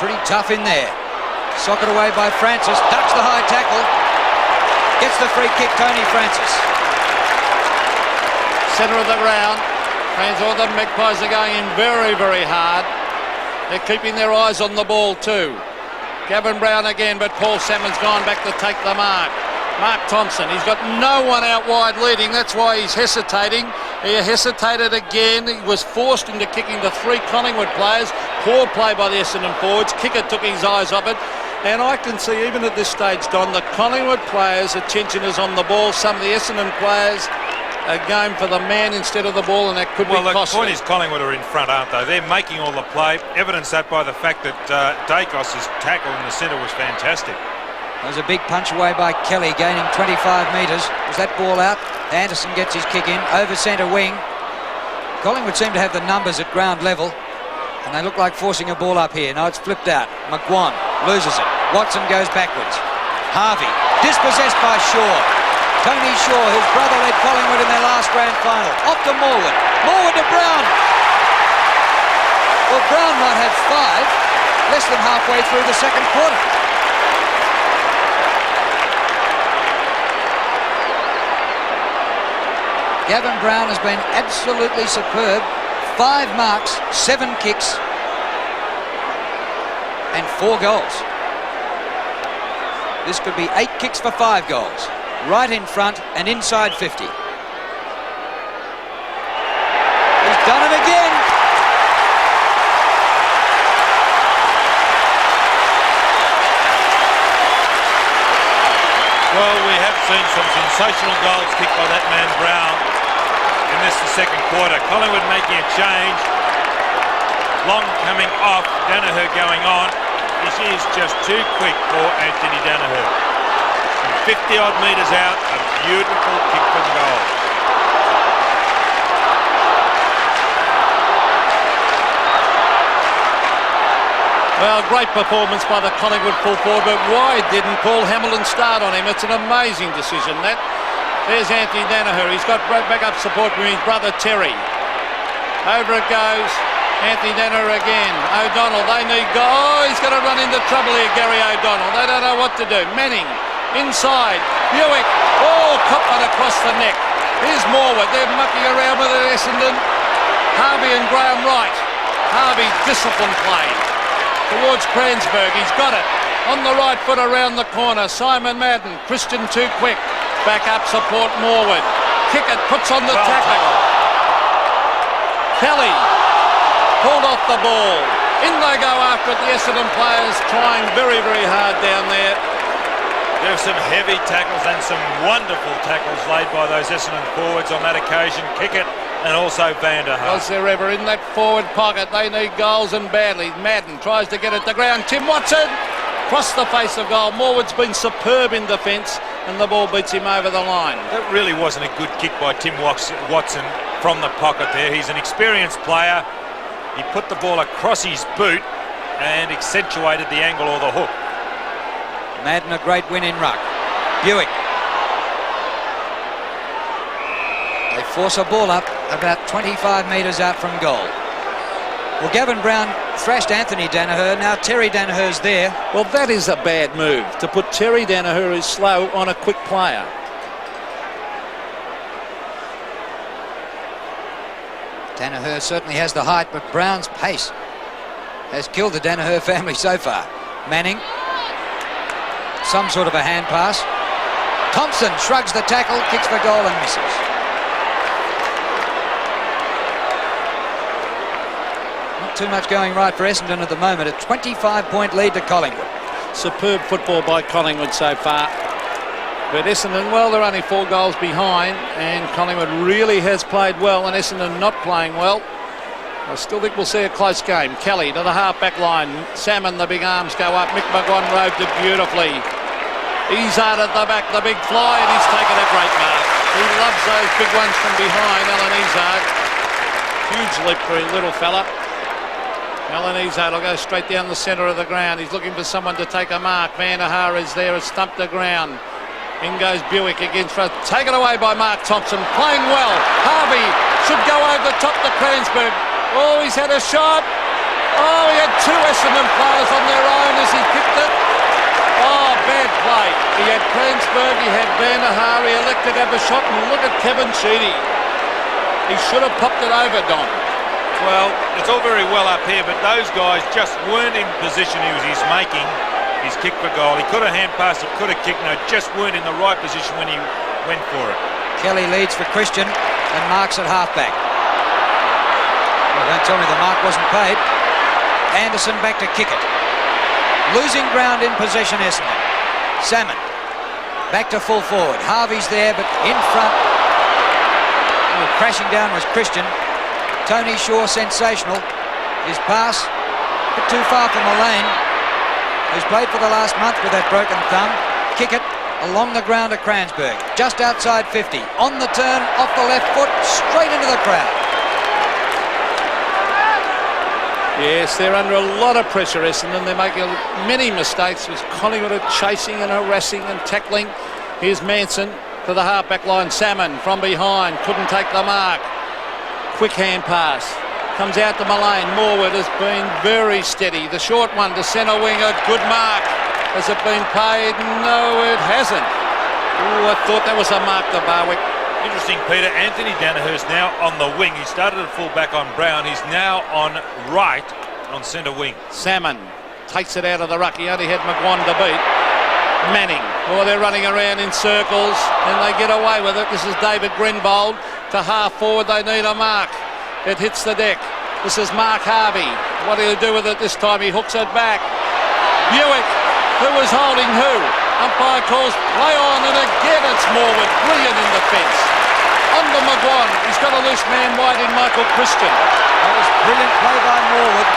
Pretty tough in there. Socked away by Francis. Ducks the high tackle. Gets the free kick, Tony Francis. Centre of the ground. Fans, all the Magpies are going in very, very hard. They're keeping their eyes on the ball too. Gavin Brown again, but Paul Salmon's gone back to take the mark. Mark Thompson, he's got no one out wide leading. That's why he's hesitating. He hesitated again. He was forced into kicking the 3 Collingwood players. Poor play by the Essendon forwards. Kicker took his eyes off it. And I can see, even at this stage, Don, the Collingwood players' attention is on the ball. Some of the Essendon players are going for the man instead of the ball, and that could be costly. Well, the point is Collingwood are in front, aren't they? They're making all the play. Evidence that by the fact that Dacos' tackle in the centre was fantastic. There was a big punch away by Kelly, gaining 25 metres. Was that ball out? Anderson gets his kick in, over centre wing. Collingwood seem to have the numbers at ground level, and they look like forcing a ball up here. No, it's flipped out. McGuan Loses it. Watson goes backwards. Harvey, dispossessed by Shaw. Tony Shaw, whose brother led Collingwood in their last grand final. Off to Morwood. Morwood to Brown. Well, Brown might have 5, less than halfway through the second quarter. Gavin Brown has been absolutely superb. 5 marks, 7 kicks, and 4 goals. This could be 8 kicks for 5 goals. Right in front and inside 50. He's done it again. Well, we have seen some sensational goals kicked by that man Brown in this the second quarter. Collingwood making a change. Long coming off, Danaher going on. This is just too quick for Anthony Danaher. 50-odd metres out, a beautiful kick from goal. Well, great performance by the Collingwood full forward, but why didn't Paul Hamilton start on him? It's an amazing decision, that. There's Anthony Danaher. He's got backup support from his brother Terry. Over it goes. Anthony Danaher again. O'Donnell, they need goal. Oh, he's going to run into trouble here, Gary O'Donnell. They don't know what to do. Manning, inside. Buick. Oh, cop one across the neck. Here's Morwood. They're mucking around with it, Essendon. Harvey and Graham Wright. Harvey, disciplined play. Towards Cransberg. He's got it. On the right foot around the corner. Simon Madden. Christian too quick. Back up support Morwood. Kick it. Puts on the tackle. Kelly. Pulled off the ball. In they go after it. The Essendon players trying very, very hard down there. There's some heavy tackles and some wonderful tackles laid by those Essendon forwards on that occasion. Kick it and also Vanderhaar. Was there ever in that forward pocket? They need goals and badly. Madden tries to get it to ground. Tim Watson across the face of goal. Morwood's been superb in defence and the ball beats him over the line. That really wasn't a good kick by Tim Watson from the pocket there. He's an experienced player. He put the ball across his boot and accentuated the angle or the hook. Madden a great win in ruck. Buick. They force a ball up about 25 metres out from goal. Well, Gavin Brown thrashed Anthony Danaher. Now Terry Danaher's there. Well, that is a bad move, to put Terry Danaher, who's slow, on a quick player. Danaher certainly has the height, but Brown's pace has killed the Danaher family so far. Manning. Some sort of a hand pass. Thompson shrugs the tackle, kicks for goal and misses. Not too much going right for Essendon at the moment. A 25-point lead to Collingwood. Superb football by Collingwood so far. But Essendon, well, they're only 4 goals behind, and Collingwood really has played well, and Essendon not playing well. I still think we'll see a close game. Kelly to the half-back line. Salmon, the big arms go up. Mick McGon roved it beautifully. Izzard at the back, the big fly, and he's taken a great mark. He loves those big ones from behind, Alan Izzard. Huge leap for a little fella. Alan Izzard will go straight down the centre of the ground. He's looking for someone to take a mark. Vanderhaar is there, has stumped the ground. In goes Buick against front. Taken away by Mark Thompson. Playing well. Harvey should go over the top to Cransberg. Oh, he's had a shot. Oh, he had 2 Essendon players on their own as he kicked it. Oh, bad play. He had Cransberg, he had Vanderhaar, he elected to have a shot, and look at Kevin Sheedy. He should have popped it over, Don. Well, it's all very well up here, but those guys just weren't in position he's making his kick for goal. He could have hand passed, he could have kicked, no, just weren't in the right position when he went for it. Kelly leads for Christian and marks at halfback. Well, don't tell me the mark wasn't paid. Anderson back to kick it. Losing ground in possession, Essendon. Salmon back to full forward. Harvey's there, but in front. Oh, crashing down was Christian. Tony Shaw sensational. His pass a bit too far from Mullane, who's played for the last month with that broken thumb. Kick it along the ground to Cransberg. Just outside 50. On the turn, off the left foot, straight into the crowd. Yes, they're under a lot of pressure, Essendon. They're making many mistakes. With Collingwood are chasing and harassing and tackling. Here's Manson to the half-back line. Salmon from behind. Couldn't take the mark. Quick hand pass. Comes out to Mullane. Morwood has been very steady. The short one to centre wing. A good mark. Has it been paid? No, it hasn't. Ooh, I thought that was a mark to Barwick. Interesting, Peter. Anthony Danaher's now on the wing. He started at full back on Brown. He's now on right on centre wing. Salmon takes it out of the ruck. He only had McGuan to beat. Manning. Oh, they're running around in circles and they get away with it. This is David Grinbold to half forward. They need a mark. It hits the deck. This is Mark Harvey. What do you do with it this time? He hooks it back. Buick. Who was holding who? Umpire calls play on, and again it's Morwood. Brilliant in defence. On to McGuan. He's got a loose man wide in Michael Christian. That was brilliant play by Morwood.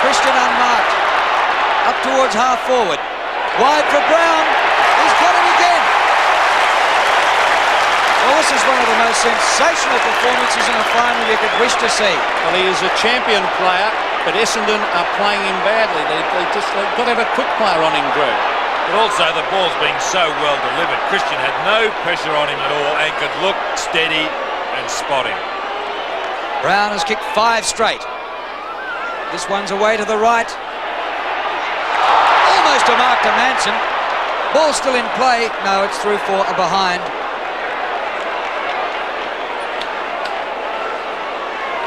Christian unmarked. Up towards half forward. Wide for Brown. He's got it again. Well, this is one of the most sensational performances in a final you could wish to see. Well, he is a champion player, but Essendon are playing him badly. They've got to have a quick player on him, Drew. But also the ball's being so well delivered. Christian had no pressure on him at all and could look steady and spot him. Brown has kicked 5 straight. This one's away to the right. Almost a mark to Manson. Ball still in play. No, it's through for a behind.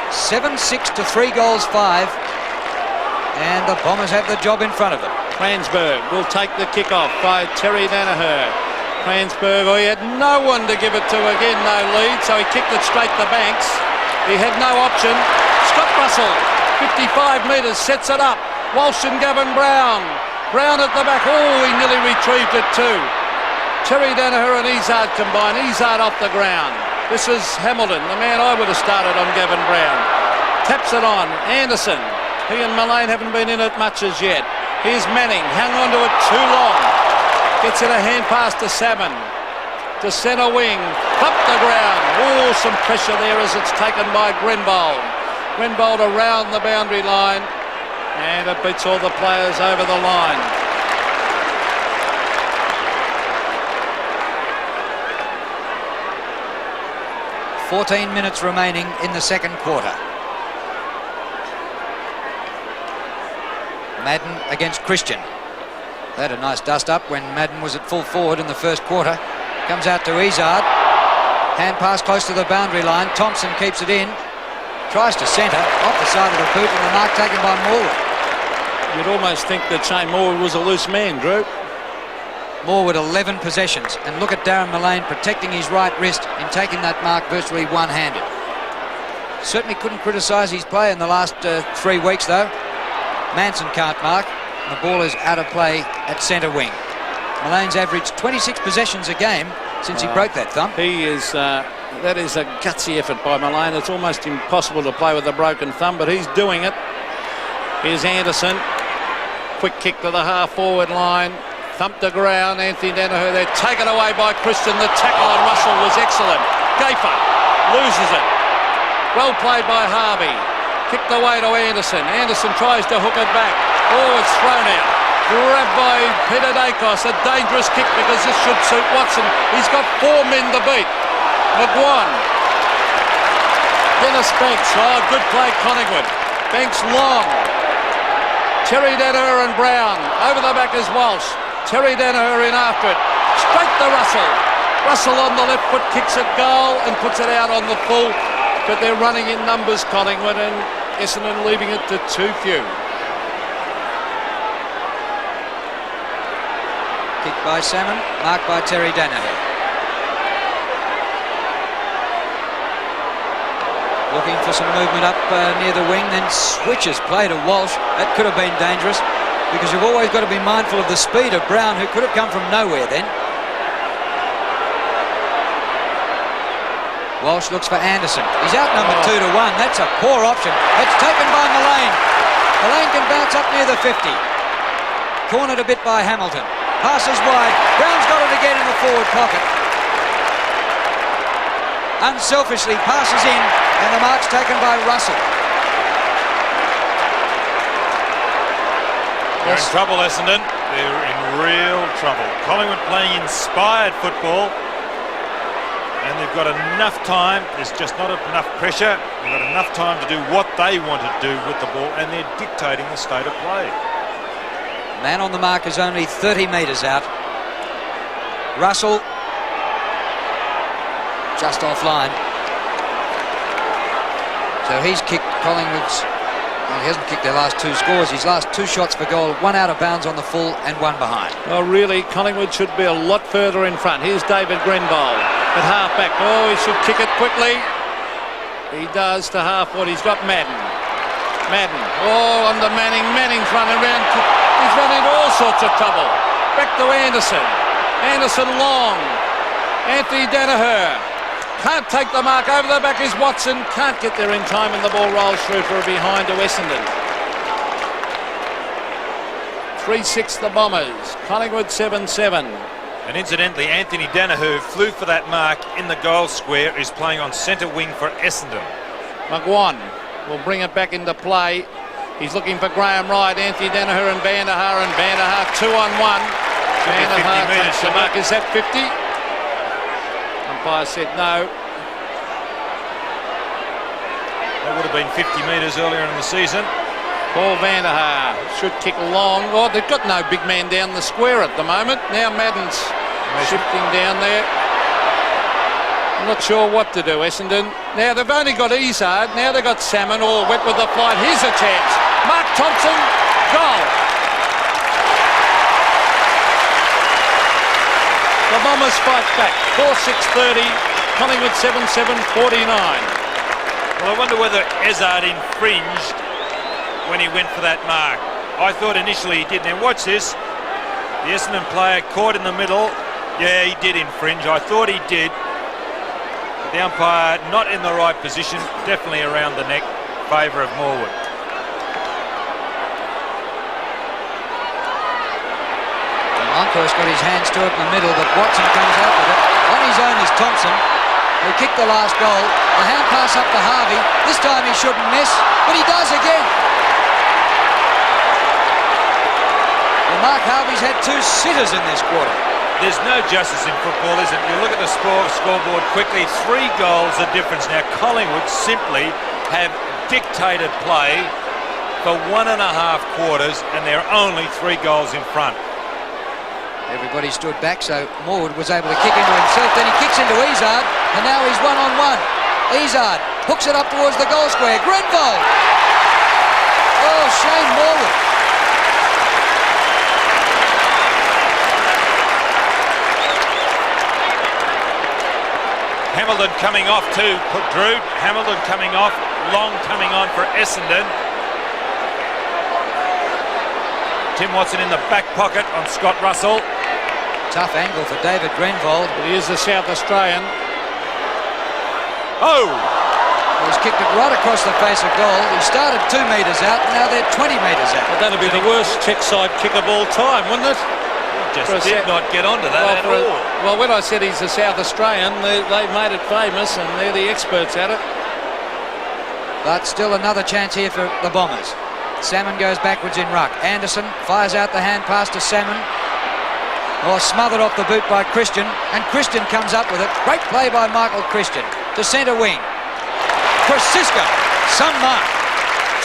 7-6 to 3 goals 5. And the Bombers have the job in front of them. Kransberg will take the kick-off by Terry Danaher. Kransberg, he had no one to give it to again, no lead, so he kicked it straight to Banks. He had no option. Scott Russell, 55 metres, sets it up. Walsh and Gavin Brown. Brown at the back. Oh, he nearly retrieved it too. Terry Danaher and Izzard combine. Izzard off the ground. This is Hamilton, the man I would have started on Gavin Brown. Taps it on. Anderson. He and Mullane haven't been in it much as yet. Here's Manning, hung on to it too long. Gets it a hand pass to Salmon. To centre wing, up the ground. Oh, some pressure there as it's taken by Grinbold. Grinbold around the boundary line. And it beats all the players over the line. "14 minutes remaining in the second quarter. Madden against Christian. They had a nice dust-up when Madden was at full forward in the first quarter. Comes out to Izzard. Hand pass close to the boundary line. Thompson keeps it in. Tries to centre. Off the side of the boot, and the mark taken by Morwood. You'd almost think that Shane Morwood was a loose man, Drew. Morwood 11 possessions. And look at Darren Mullane protecting his right wrist in taking that mark virtually one-handed. Certainly couldn't criticise his play in the last 3 weeks, though. Manson can't mark. The ball is out of play at centre wing. Mullane's averaged 26 possessions a game since he broke that thumb. He is. That is a gutsy effort by Mullane. It's almost impossible to play with a broken thumb, but he's doing it. Here's Anderson. Quick kick to the half-forward line. Thump to ground. Anthony Danaher. They're taken away by Christian. The tackle on Russell was excellent. Gafer loses it. Well played by Harvey. Kicked away to Anderson. Anderson tries to hook it back. Oh, it's thrown out. Grabbed by Peter Dacos. A dangerous kick because this should suit Watson. He's got 4 men to beat. McGuan. Dennis Banks. Oh, good play, Collingwood. Banks long. Terry Danaher and Brown. Over the back is Walsh. Terry Danaher in after it. Straight to Russell. Russell on the left foot kicks it goal and puts it out on the full. But they're running in numbers, Collingwood, and Essendon leaving it to too few. Kicked by Salmon, marked by Terry Danaher. Looking for some movement up near the wing, then switches play to Walsh. That could have been dangerous because you've always got to be mindful of the speed of Brown, who could have come from nowhere then. Walsh looks for Anderson. He's outnumbered 2-1. That's a poor option. It's taken by Mullane. Mullane can bounce up near the 50. Cornered a bit by Hamilton. Passes wide. Brown's got it again in the forward pocket. Unselfishly passes in, and the mark's taken by Russell. They're in trouble, Essendon. They're in real trouble. Collingwood playing inspired football, and they've got enough time. There's just not enough pressure. They've got enough time to do what they want to do with the ball, and they're dictating the state of play. Man on the mark is only 30 metres out. Russell just offline. So he's kicked Collingwood's. Well, he hasn't kicked their last two scores. His last two shots for goal, one out of bounds on the full and one behind. Well, really, Collingwood should be a lot further in front. Here's David Grenville at half-back. Oh, he should kick it quickly. He does to half-forward. He's got Madden. Oh, under Manning. Manning's running around. He's run into all sorts of trouble. Back to Anderson. Anderson long. Anthony Danaher. Can't take the mark. Over the back is Watson. Can't get there in time, and the ball rolls through for a behind to Essendon. 3-6 the Bombers. Collingwood 7-7. And incidentally, Anthony Danaher, who flew for that mark in the goal square, is playing on centre wing for Essendon. McGuan will bring it back into play. He's looking for Graham Wright. Anthony Danaher and Vanderhaar, 2-on-1. Vanderhaar takes the mark. Is that 50? Umpire said no. That would have been 50 metres earlier in the season. Paul Vanderhaar should kick long. Oh, they've got no big man down the square at the moment. Now Madden's shifting down there. I'm not sure what to do, Essendon. Now they've only got Izzard. Now they've got Salmon all wet with the flight. Here's a chance. Mark Thompson, goal. The Bombers fight back. 4-6-30. Collingwood 7-7-49. Well, I wonder whether Izzard infringed when he went for that mark. I thought initially he did. Now watch this. The Essendon player caught in the middle. Yeah, he did infringe. I thought he did. But the umpire not in the right position. Definitely around the neck. Favour of Morwood. Monkhorst got his hands to it in the middle, but Watson comes out with it. On his own is Thompson, who kicked the last goal. A hand pass up to Harvey. This time he shouldn't miss, but he does again. Well, Mark Harvey's had two sitters in this quarter. There's no justice in football, is it? You look at the scoreboard quickly. 3 goals the difference. Now Collingwood simply have dictated play for 1.5 quarters, and they're only 3 goals in front. Everybody stood back, so Morwood was able to kick into himself. Then he kicks into Izzard, and now he's 1-on-1. Izzard hooks it up towards the goal square. Grenville! Oh, Shane Morwood. Hamilton coming off too, Drew. Hamilton coming off. Long coming on for Essendon. Tim Watson in the back pocket on Scott Russell. Tough angle for David Grenville. But he is the South Australian. Oh! He's kicked it right across the face of goal. He started 2 metres out, and now they're 20 metres out. Well, that'd be the worst check side kick of all time, wouldn't it? Just did not get onto that at all. Well, when I said he's a South Australian, they've made it famous, and they're the experts at it. But still another chance here for the Bombers. Salmon goes backwards in ruck. Anderson fires out the hand pass to Salmon. Or smothered off the boot by Christian, and Christian comes up with it. Great play by Michael Christian to centre wing. Krasiska, some mark.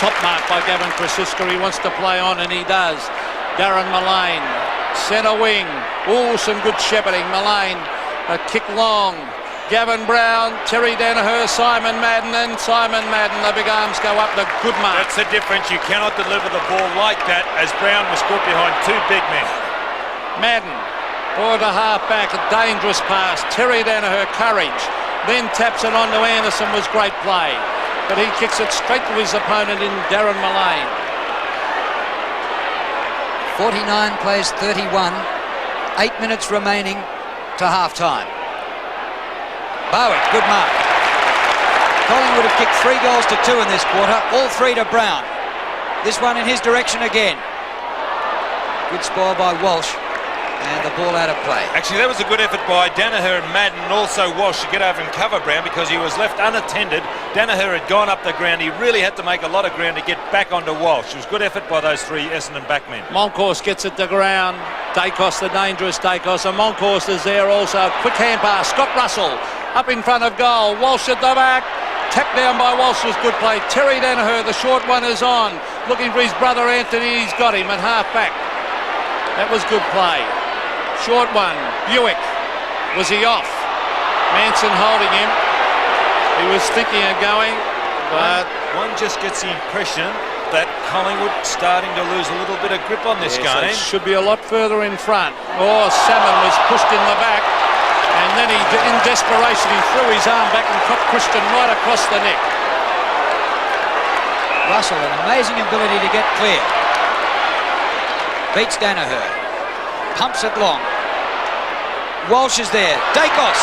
Top mark by Gavin Krasiska. He wants to play on, and he does. Darren Mullane, centre wing. Oh, some good shepherding. Mullane, a kick long. Gavin Brown, Terry Danaher, Simon Madden, and Simon Madden. The big arms go up, the good mark. That's the difference. You cannot deliver the ball like that, as Brown was caught behind 2 big men. Madden, or the half-back, a dangerous pass. Terry Danaher, courage. Then taps it on to Anderson, was great play. But he kicks it straight to his opponent in Darren Mullane. 49 plays 31. 8 minutes remaining to half-time. Bowick, good mark. Collingwood have kicked 3 goals to 2 in this quarter, all 3 to Brown. This one in his direction again. Good spoil by Walsh. And the ball out of play. Actually, that was a good effort by Danaher and Madden, and also Walsh to get over and cover Brown because he was left unattended. Danaher had gone up the ground. He really had to make a lot of ground to get back onto Walsh. It was good effort by those three Essendon backmen. Moncourse gets it to ground. Dacos, the dangerous Dacos, and Moncourse is there also. Quick hand pass. Scott Russell up in front of goal. Walsh at the back. Tapped down by Walsh was good play. Terry Danaher, the short one, is on. Looking for his brother Anthony. He's got him at half back. That was good play. Short one. Buick. Was he off? Manson holding him. He was thinking of going, but one just gets the impression that Collingwood starting to lose a little bit of grip on this game. They should be a lot further in front. Oh, Salmon was pushed in the back, and then he, in desperation, he threw his arm back and caught Christian right across the neck. Russell, an amazing ability to get clear. Beats Danaher. Pumps it long. Walsh is there. Dacos.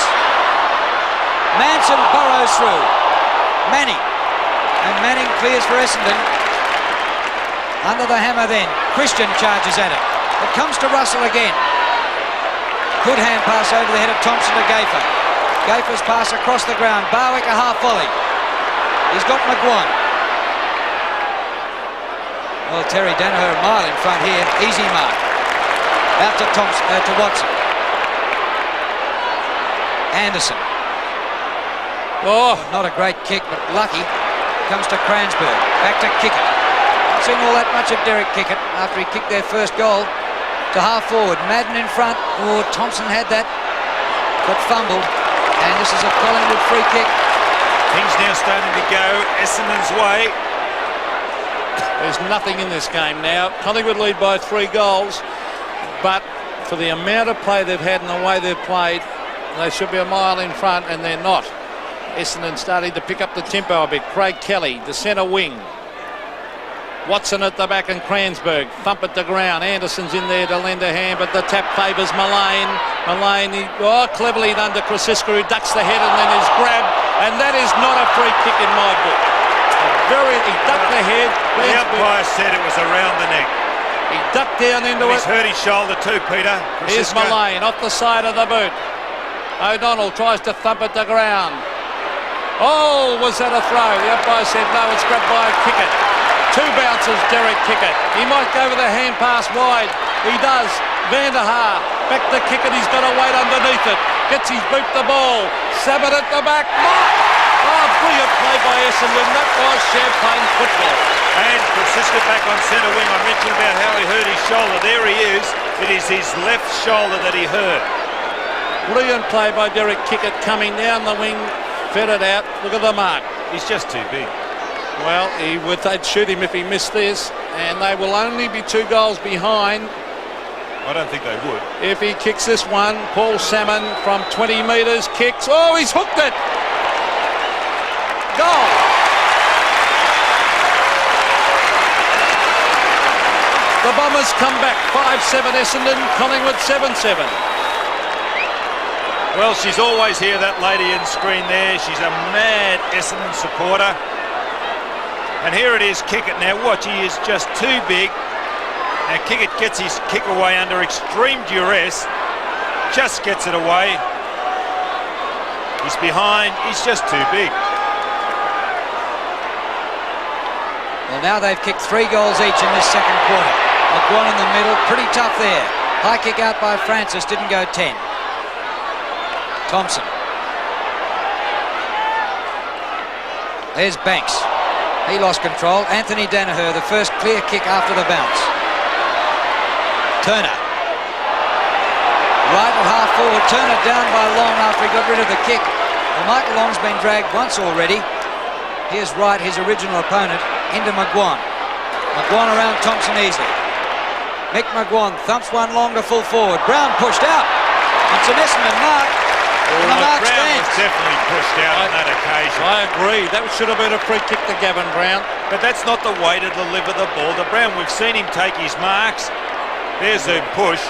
Manson burrows through. Manning. And Manning clears for Essendon. Under the hammer then. Christian charges at it. It comes to Russell again. Good hand pass over the head of Thompson to Gayfer. Gayfer's pass across the ground. Barwick a half volley. He's got McGuan. Well, Terry Danaher a mile in front here. Easy mark. Out to Thompson, to Watson. Anderson. Oh, not a great kick, but lucky. Comes to Cransberg. Back to Kickett. Not seen all that much of Derek Kickett after he kicked their first goal. To half forward. Madden in front. Oh, Thompson had that, but fumbled. And this is a Collingwood free kick. Things now starting to go Essendon's way. There's nothing in this game now. Collingwood lead by 3 goals, but for the amount of play they've had and the way they've played, they should be a mile in front, and they're not. Essendon starting to pick up the tempo a bit. Craig Kelly, the centre wing. Watson at the back and Cransberg. Thump at the ground. Anderson's in there to lend a hand, but the tap favours Mullane. Mullane, cleverly done to Krasiska, who ducks the head and then is grabbed, and that is not a free kick in my book. He ducked the head. The umpire said it was around the neck. He ducked down into it. He's hurt his shoulder too, Peter. Here's Mullane off the side of the boot. O'Donnell tries to thump at the ground. Oh, was that a throw? The umpire said no, it's grabbed by Kickett. 2 bounces, Derek Kickett. He might go with a hand pass wide. He does. Van der Haar. Back to Kickett. He's got to wait underneath it. Gets his boot the ball. Sabat at the back. Oh, brilliant play by Essendon. That was champagne football. And Krasiska back on centre wing. I mentioned about how he hurt his shoulder. There he is. It is his left shoulder that he hurt. Brilliant play by Derek Kickett coming down the wing. Fed it out. Look at the mark. He's just too big. Well, they'd shoot him if he missed this, and they will only be 2 goals behind. I don't think they would. If he kicks this one, Paul Salmon from 20 metres kicks. Oh, he's hooked it. Goal. The Bombers come back. 5-7 Essendon, Collingwood 7-7. Well, she's always here, that lady in screen there. She's a mad Essendon supporter. And here it is, Kickett. Now watch, he is just too big. Now Kickett gets his kick away under extreme duress. Just gets it away. He's behind, he's just too big. Well, now they've kicked 3 goals each in this second quarter. McGuan in the middle, pretty tough there. High kick out by Francis, didn't go 10. Thompson. There's Banks. He lost control. Anthony Danaher, the first clear kick after the bounce. Turner. Right at half forward. Turner down by Long after he got rid of the kick. Well, Michael Long's been dragged once already. Here's Wright, his original opponent, into McGuan. McGuan around Thompson easily. Mick McGuan thumps one longer full forward. Brown pushed out. It's an Essendon mark. And the mark Brown stands. was definitely pushed out on that occasion. I agree. That should have been a free kick to Gavin Brown. But that's not the way to deliver the ball to Brown. We've seen him take his marks. There's the push.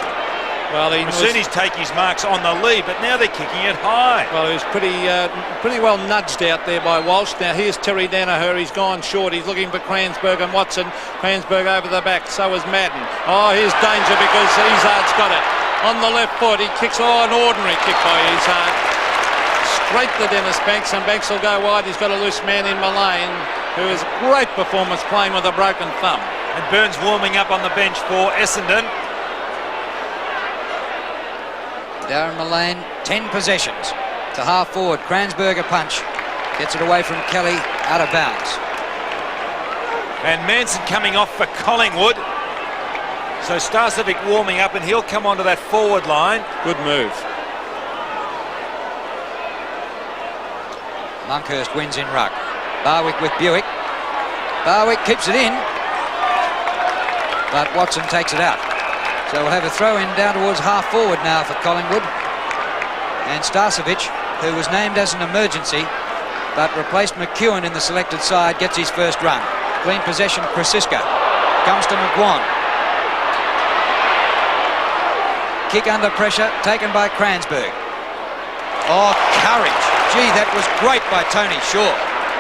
Well, We've seen him take his marks on the lead, but now they're kicking it high. Well, he was pretty well nudged out there by Walsh. Now here's Terry Danaher. He's gone short. He's looking for Cransberg and Watson. Cransberg over the back. So is Madden. Oh, here's danger because Izzard's got it. on the left foot. He kicks, an ordinary kick by Izzard. Straight to Dennis Banks, and Banks will go wide. He's got a loose man in Mullane, who is a great performance playing with a broken thumb. And Burns warming up on the bench for Essendon. Darren Mullane, 10 possessions. To half forward, Kransberg a punch. Gets it away from Kelly, out of bounds. And Manson coming off for Collingwood. So Starcevic warming up, and he'll come onto that forward line. Good move. Monkhurst wins in ruck. Barwick with Buick. Barwick keeps it in, but Watson takes it out. So we'll have a throw in down towards half forward now for Collingwood. And Starcevic, who was named as an emergency but replaced McEwen in the selected side, gets his first run. Clean possession, Krasiska. Comes to McGuan. Kick under pressure, taken by Kransberg. Oh, courage. Gee, that was great by Tony Shaw.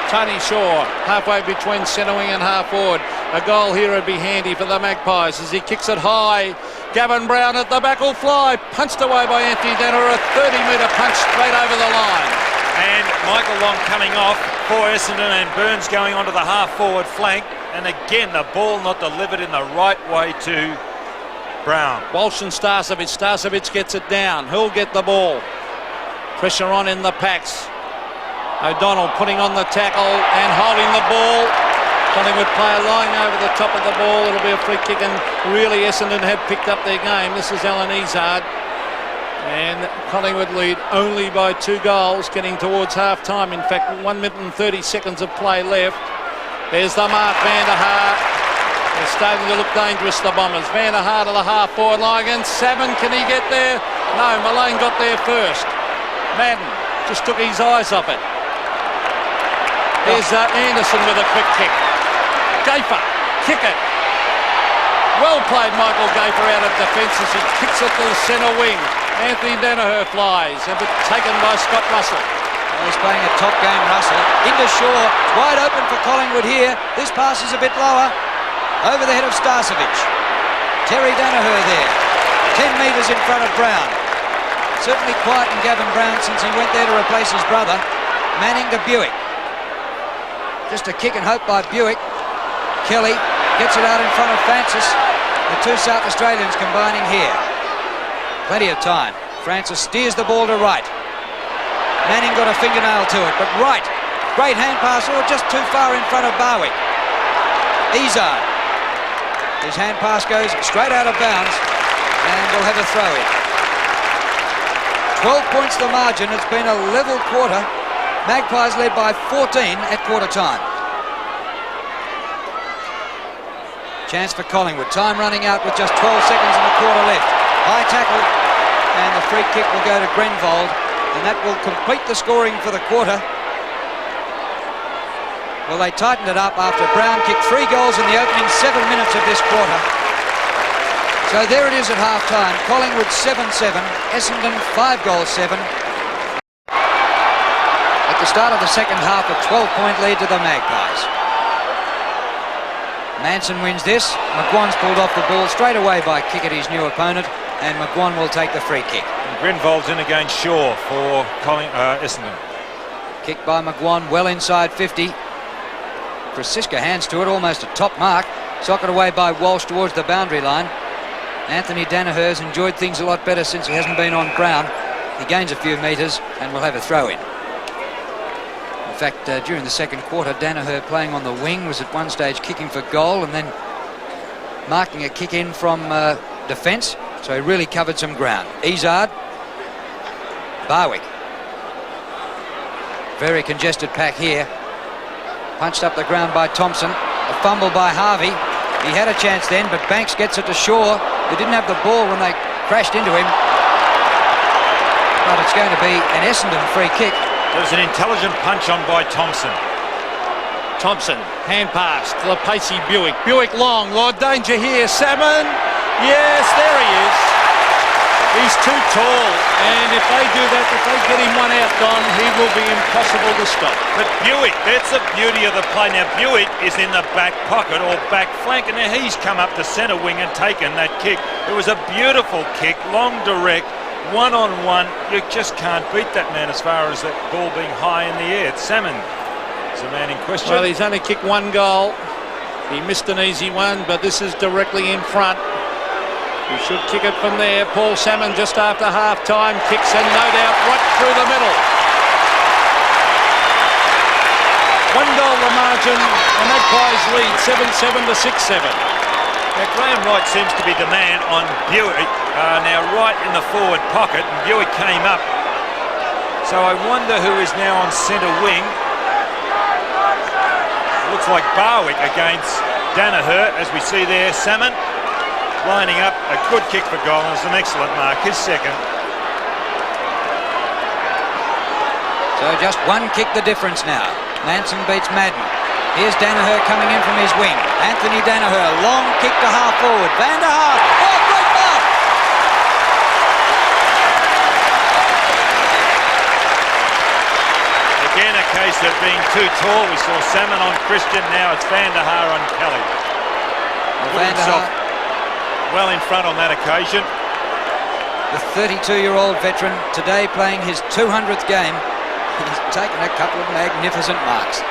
Tony Shaw, halfway between centre wing and half forward. A goal here would be handy for the Magpies as he kicks it high. Gavin Brown at the back will fly. Punched away by Anthony Danaher. A 30-metre punch straight over the line. And Michael Long coming off for Essendon, and Burns going onto the half-forward flank. And again, the ball not delivered in the right way to Brown. Walsh and Starcevic. Starcevic gets it down. Who'll get the ball? Pressure on in the packs. O'Donnell putting on the tackle and holding the ball. Collingwood player lying over the top of the ball. It'll be a free kick, and really Essendon had picked up their game. This is Alan Izzard. And Collingwood lead only by 2 goals, getting towards half-time. In fact, 1 minute and 30 seconds of play left. There's the mark, Van der Haar. They're starting to look dangerous, the Bombers. Van der Haar to the half-forward line again. Savin, can he get there? No, Mullane got there first. Madden just took his eyes off it. There's Anderson with a quick kick. Gafer, kick it. Well played, Michael Gafer out of defence as he kicks it to the centre wing. Anthony Danaher flies, and it's taken by Scott Russell. Well, he's playing a top game, Russell. Into Shaw, wide open for Collingwood here. This pass is a bit lower. Over the head of Starcevic. Terry Danaher there. 10 metres in front of Brown. Certainly quietened Gavin Brown since he went there to replace his brother. Manning to Buick. Just a kick and hope by Buick. Kelly gets it out in front of Francis. The 2 South Australians combining here. Plenty of time. Francis steers the ball to right. Manning got a fingernail to it, but right. Great hand pass, or just too far in front of Barwick. Izzard. His hand pass goes straight out of bounds, and we'll have a throw in. 12 points the margin. It's been a level quarter. Magpies led by 14 at quarter time. Chance for Collingwood. Time running out with just 12 seconds in the quarter left. High tackle, and the free kick will go to Grenvold, and that will complete the scoring for the quarter. Well, they tightened it up after Brown kicked 3 goals in the opening 7 minutes of this quarter. So there it is at half-time. Collingwood 7-7, Essendon 5-7. At the start of the second half, a 12-point lead to the Magpies. Manson wins this. McGuan's pulled off the ball straight away by Kickety's new opponent, and McGuan will take the free kick. And Grenvold's in against Shaw for Essendon. Kick by McGuan, well inside 50. Krasiska hands to it, almost a top mark. Socket away by Walsh towards the boundary line. Anthony Danaher's enjoyed things a lot better since he hasn't been on Brown. He gains a few metres and will have a throw in. In fact, during the second quarter, Danaher playing on the wing was at one stage kicking for goal and then marking a kick in from defence. So he really covered some ground. Izzard. Barwick. Very congested pack here. Punched up the ground by Thompson. A fumble by Harvey. He had a chance then, but Banks gets it to Shaw, who didn't have the ball when they crashed into him. But it's going to be an Essendon free kick. There was an intelligent punch on by Thompson. Thompson, hand pass to the pacey Buick. Buick long, danger here. Salmon. Yes, there he is. He's too tall, and if they do that, if they get him one out, Don, he will be impossible to stop. But Buick, that's the beauty of the play. Now, Buick is in the back pocket or back flank, and now he's come up to centre wing and taken that kick. It was a beautiful kick, long, direct, one-on-one. You just can't beat that man as far as that ball being high in the air. It's Salmon is the man in question. Well, he's only kicked one goal. He missed an easy one, but this is directly in front. He should kick it from there. Paul Salmon just after half-time kicks, and no doubt right through the middle. 1 goal the margin. The Magpies lead 7-7 to 6-7. Now, Graham Wright seems to be the man on Buick, now right in the forward pocket, and Buick came up. So I wonder who is now on centre wing. Looks like Barwick against Danaher, as we see there. Salmon lining up, a good kick for goal, and it's an excellent mark, his second. So just one kick the difference now. Manson beats Madden. Here's Danaher coming in from his wing. Anthony Danaher, long kick to half forward. Van der Haar, oh, great mark! Again, a case of being too tall. We saw Salmon on Christian, now it's Van der Haar on Kelly. Well, Van der Haar, well in front on that occasion. the 32-year-old veteran, today playing his 200th game. He's taken a couple of magnificent marks.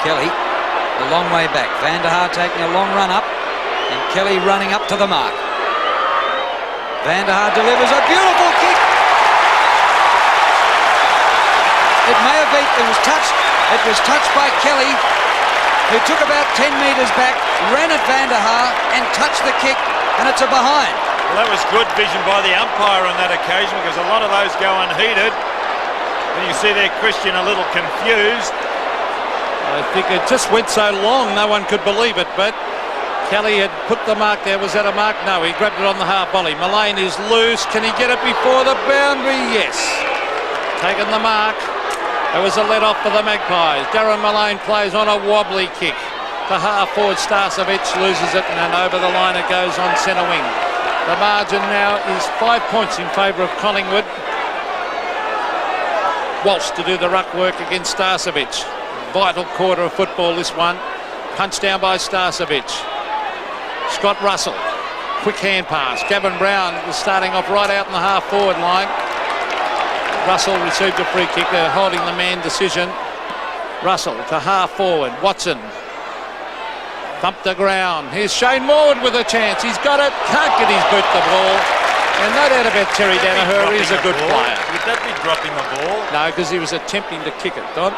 Kelly, a long way back. Van der Haar taking a long run up, and Kelly running up to the mark. Van der Haar delivers a beautiful kick. It may have been, it was touched by Kelly, who took about 10 metres back, ran at Van der Haar and touched the kick, and it's a behind. Well, that was good vision by the umpire on that occasion, because a lot of those go unheeded. And you see there Christian a little confused. I think it just went so long, no one could believe it, but Kelly had put the mark there. Was that a mark? No, he grabbed it on the half volley. Mullane is loose. Can he get it before the boundary? Yes. Taking the mark. There was a let-off for the Magpies. Darren Mullane plays on a wobbly kick. The half-forward Starcevic loses it, and over the line it goes on centre wing. The margin now is 5 points in favour of Collingwood. Walsh to do the ruck work against Starcevic. Vital quarter of football, this one. Punched down by Starcevic. Scott Russell. Quick hand pass. Gavin Brown was starting off right out in the half-forward line. Russell received a free kick. They're holding the man decision. Russell to half-forward. Watson. Thumped the ground. Here's Shane Morwood with a chance. He's got it. Can't get his boot the ball. And no doubt about Terry Danaher, he's a good player. Would that be dropping the ball? No, because he was attempting to kick it, Don.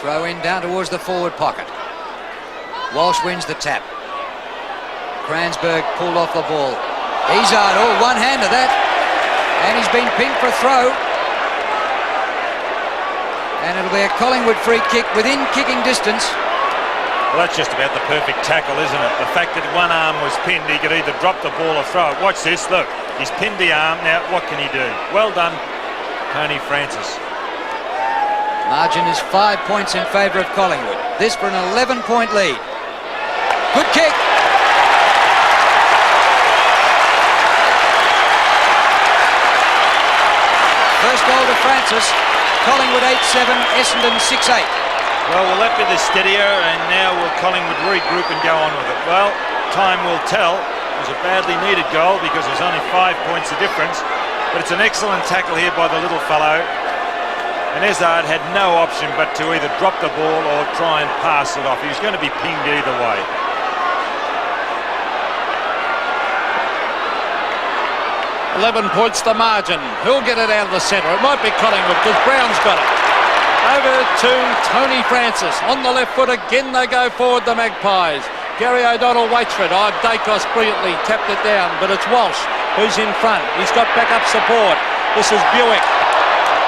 Throw in down towards the forward pocket. Walsh wins the tap. Kransberg pulled off the ball. Izard, oh, one hand to that. And he's been pinged for a throw. And it'll be a Collingwood free kick within kicking distance. Well, that's just about the perfect tackle, isn't it? The fact that one arm was pinned, he could either drop the ball or throw it. Watch this, look. He's pinned the arm. Now, what can he do? Well done, Tony Francis. Margin is 5 points in favour of Collingwood. This for an 11-point lead. Good kick. First goal to Francis. Collingwood 8-7, Essendon 6-8. Well, will that be the steadier, and now will Collingwood regroup and go on with it? Well, time will tell. It was a badly needed goal because there's only 5 points of difference, but it's an excellent tackle here by the little fellow. And Izard had no option but to either drop the ball or try and pass it off. He was going to be pinged either way. $11 points the margin. Who'll get it out of the centre? It might be Collingwood because Brown's got it. Over to Tony Francis. On the left foot again they go forward, the Magpies. Gary O'Donnell waits for it. Dacos brilliantly tapped it down, but it's Walsh who's in front. He's got backup support. This is Buick.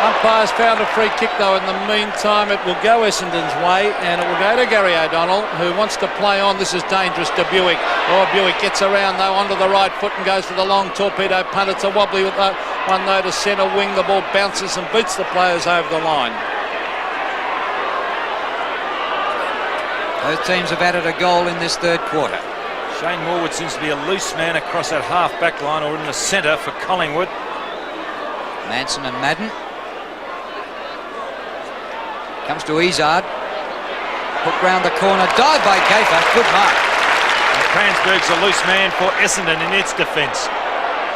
Umpires found a free kick though. In the meantime, it will go Essendon's way, and it will go to Gary O'Donnell, who wants to play on. This is dangerous to Buick. Oh, Buick gets around though onto the right foot and goes for the long torpedo punt. It's a wobbly with that one though to centre wing. The ball bounces and beats the players over the line. Both teams have added a goal in this third quarter. Shane Morwood seems to be a loose man across that half-back line or in the centre for Collingwood. Manson and Madden. Comes to Izard. Hook round the corner. Dive by Gafer. Good mark. And Cransberg's a loose man for Essendon in its defence.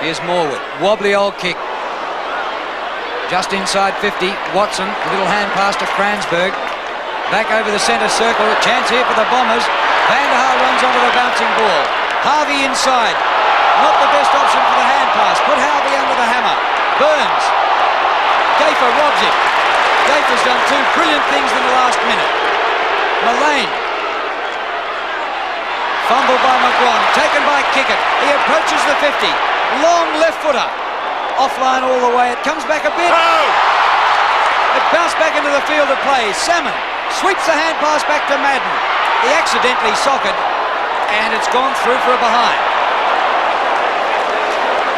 Here's Morwood. Wobbly old kick. Just inside 50. Watson. A little hand pass to Cransberg. Back over the centre circle. A chance here for the Bombers. Van der Haar runs onto the bouncing ball. Harvey inside. Not the best option for the hand pass. Put Harvey under the hammer. Burns. Gafer robs it. Gafer's done two brilliant things in the last minute. Mullane. Fumble by McGuan. Taken by Kickett. He approaches the 50. Long left footer. Offline all the way. It comes back a bit. Oh! It bounced back into the field of play. Salmon sweeps the hand pass back to Madden. He accidentally socked, and it's gone through for a behind.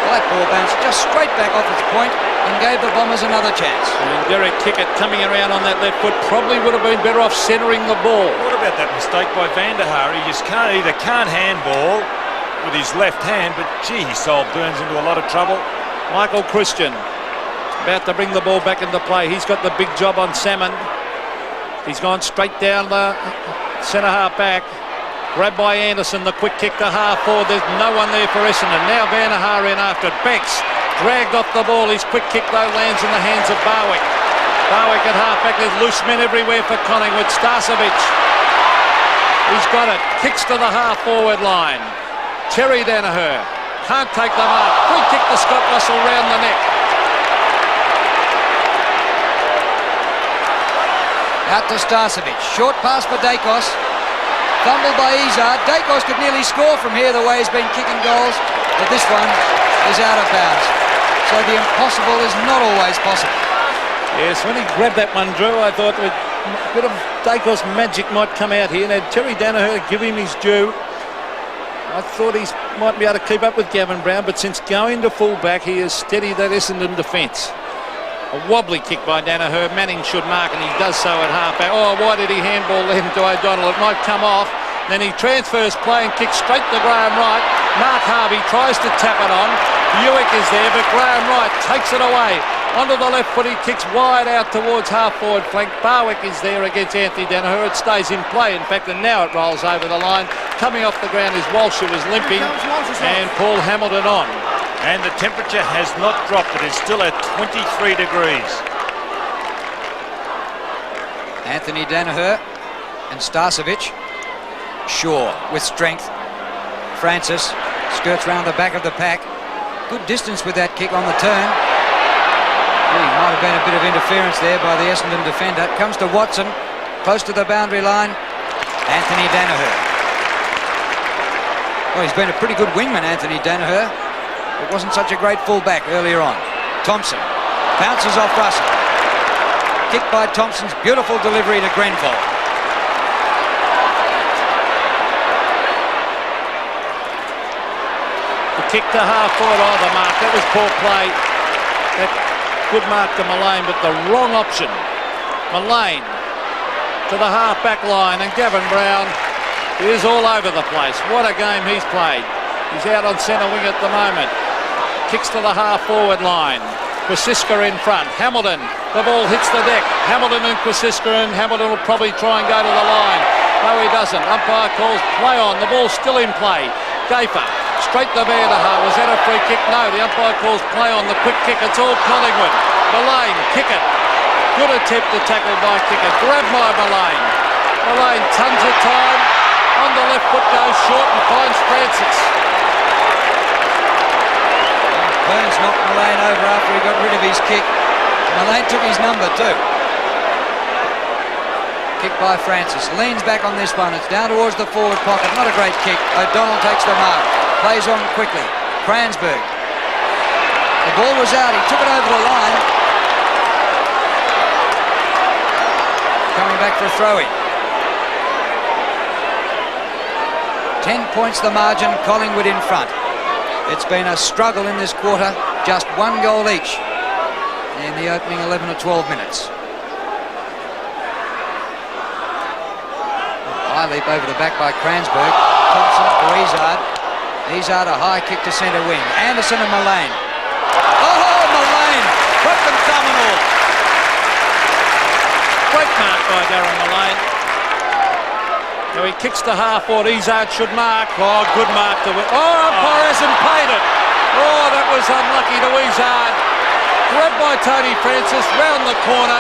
Well, that ball bounced just straight back off its point and gave the Bombers another chance. And Derek Kickett coming around on that left foot probably would have been better off centering the ball. What about that mistake by Van der Haar? He just can't handball with his left hand, but gee, he sold Burns into a lot of trouble. Michael Christian about to bring the ball back into play. He's got the big job on Salmon. He's gone straight down the centre half back. Grabbed by Anderson, the quick kick to half forward. There's no one there for Essendon. Now Van der Haar in after it. Banks dragged off the ball. His quick kick though lands in the hands of Barwick. Barwick at half back. There's loose men everywhere for Collingwood. Starcevic. He's got it. Kicks to the half forward line. Terry Danaher can't take the mark. Free kick to Scott Russell round the neck. Out to Starcevic. Short pass for Dacos. Fumbled by Izard. Dacos could nearly score from here the way he's been kicking goals, but this one is out of bounds. So the impossible is not always possible. Yes, when he grabbed that one, Drew, I thought a bit of Dacos magic might come out here. Now Terry Danaher, give him his due. I thought he might be able to keep up with Gavin Brown, but since going to full back, he has steadied that Essendon defence. A wobbly kick by Danaher. Manning should mark, and he does so at half-back. Oh, why did he handball then to O'Donnell? It might come off. Then he transfers play and kicks straight to Graham Wright. Mark Harvey tries to tap it on. Buick is there, but Graham Wright takes it away. Onto the left foot, he kicks wide out towards half-forward flank. Barwick is there against Anthony Danaher. It stays in play, in fact, and now it rolls over the line. Coming off the ground is Walsh, who was limping, and Paul Hamilton on. And the temperature has not dropped. It is still at 23 degrees. Anthony Danaher and Starcevic. Shaw with strength. Francis skirts round the back of the pack. Good distance with that kick on the turn. Might have been a bit of interference there by the Essendon defender. Comes to Watson, close to the boundary line. Anthony Danaher. Well, he's been a pretty good wingman, Anthony Danaher. It wasn't such a great fullback earlier on. Thompson bounces off Russell. Kick by Thompson's beautiful delivery to Grenfell. The kick to half forward. Oh, the mark. That was poor play. That good mark to Mullane, but the wrong option. Mullane to the half back line, and Gavin Brown is all over the place. What a game he's played. He's out on centre wing at the moment. Kicks to the half-forward line. Kwasiska in front. Hamilton. The ball hits the deck. Hamilton and Kwasiska, and Hamilton will probably try and go to the line. No, he doesn't. Umpire calls play on. The ball's still in play. Gafer. Straight to Van der Haar. Was that a free kick? No, the umpire calls play on. The quick kick. It's all Collingwood. Mullane. Kick it. Good attempt to tackle by Kicker. Grab by Mullane. Mullane tons of time. On the left foot goes short and finds Francis. Burns knocked Mullane over after he got rid of his kick. Mullane took his number too. Kick by Francis. Leans back on this one. It's down towards the forward pocket. Not a great kick. O'Donnell takes the mark. Plays on quickly. Cransberg. The ball was out. He took it over the line. Coming back for a throw-in. 10 points the margin. Collingwood in front. It's been a struggle in this quarter, just one goal each in the opening 11 or 12 minutes. High leap over the back by Cransberg. Thompson to Izard. Izard, a high kick to centre wing. Anderson and Mullane. Oh, Mullane! Put them coming off. Great mark by Darren Mullane. Now he kicks to half-forward. Izard should mark. Oh, good mark to win. Oh, umpire hasn't paid it. Oh, that was unlucky to Izard. Grabbed by Tony Francis, round the corner,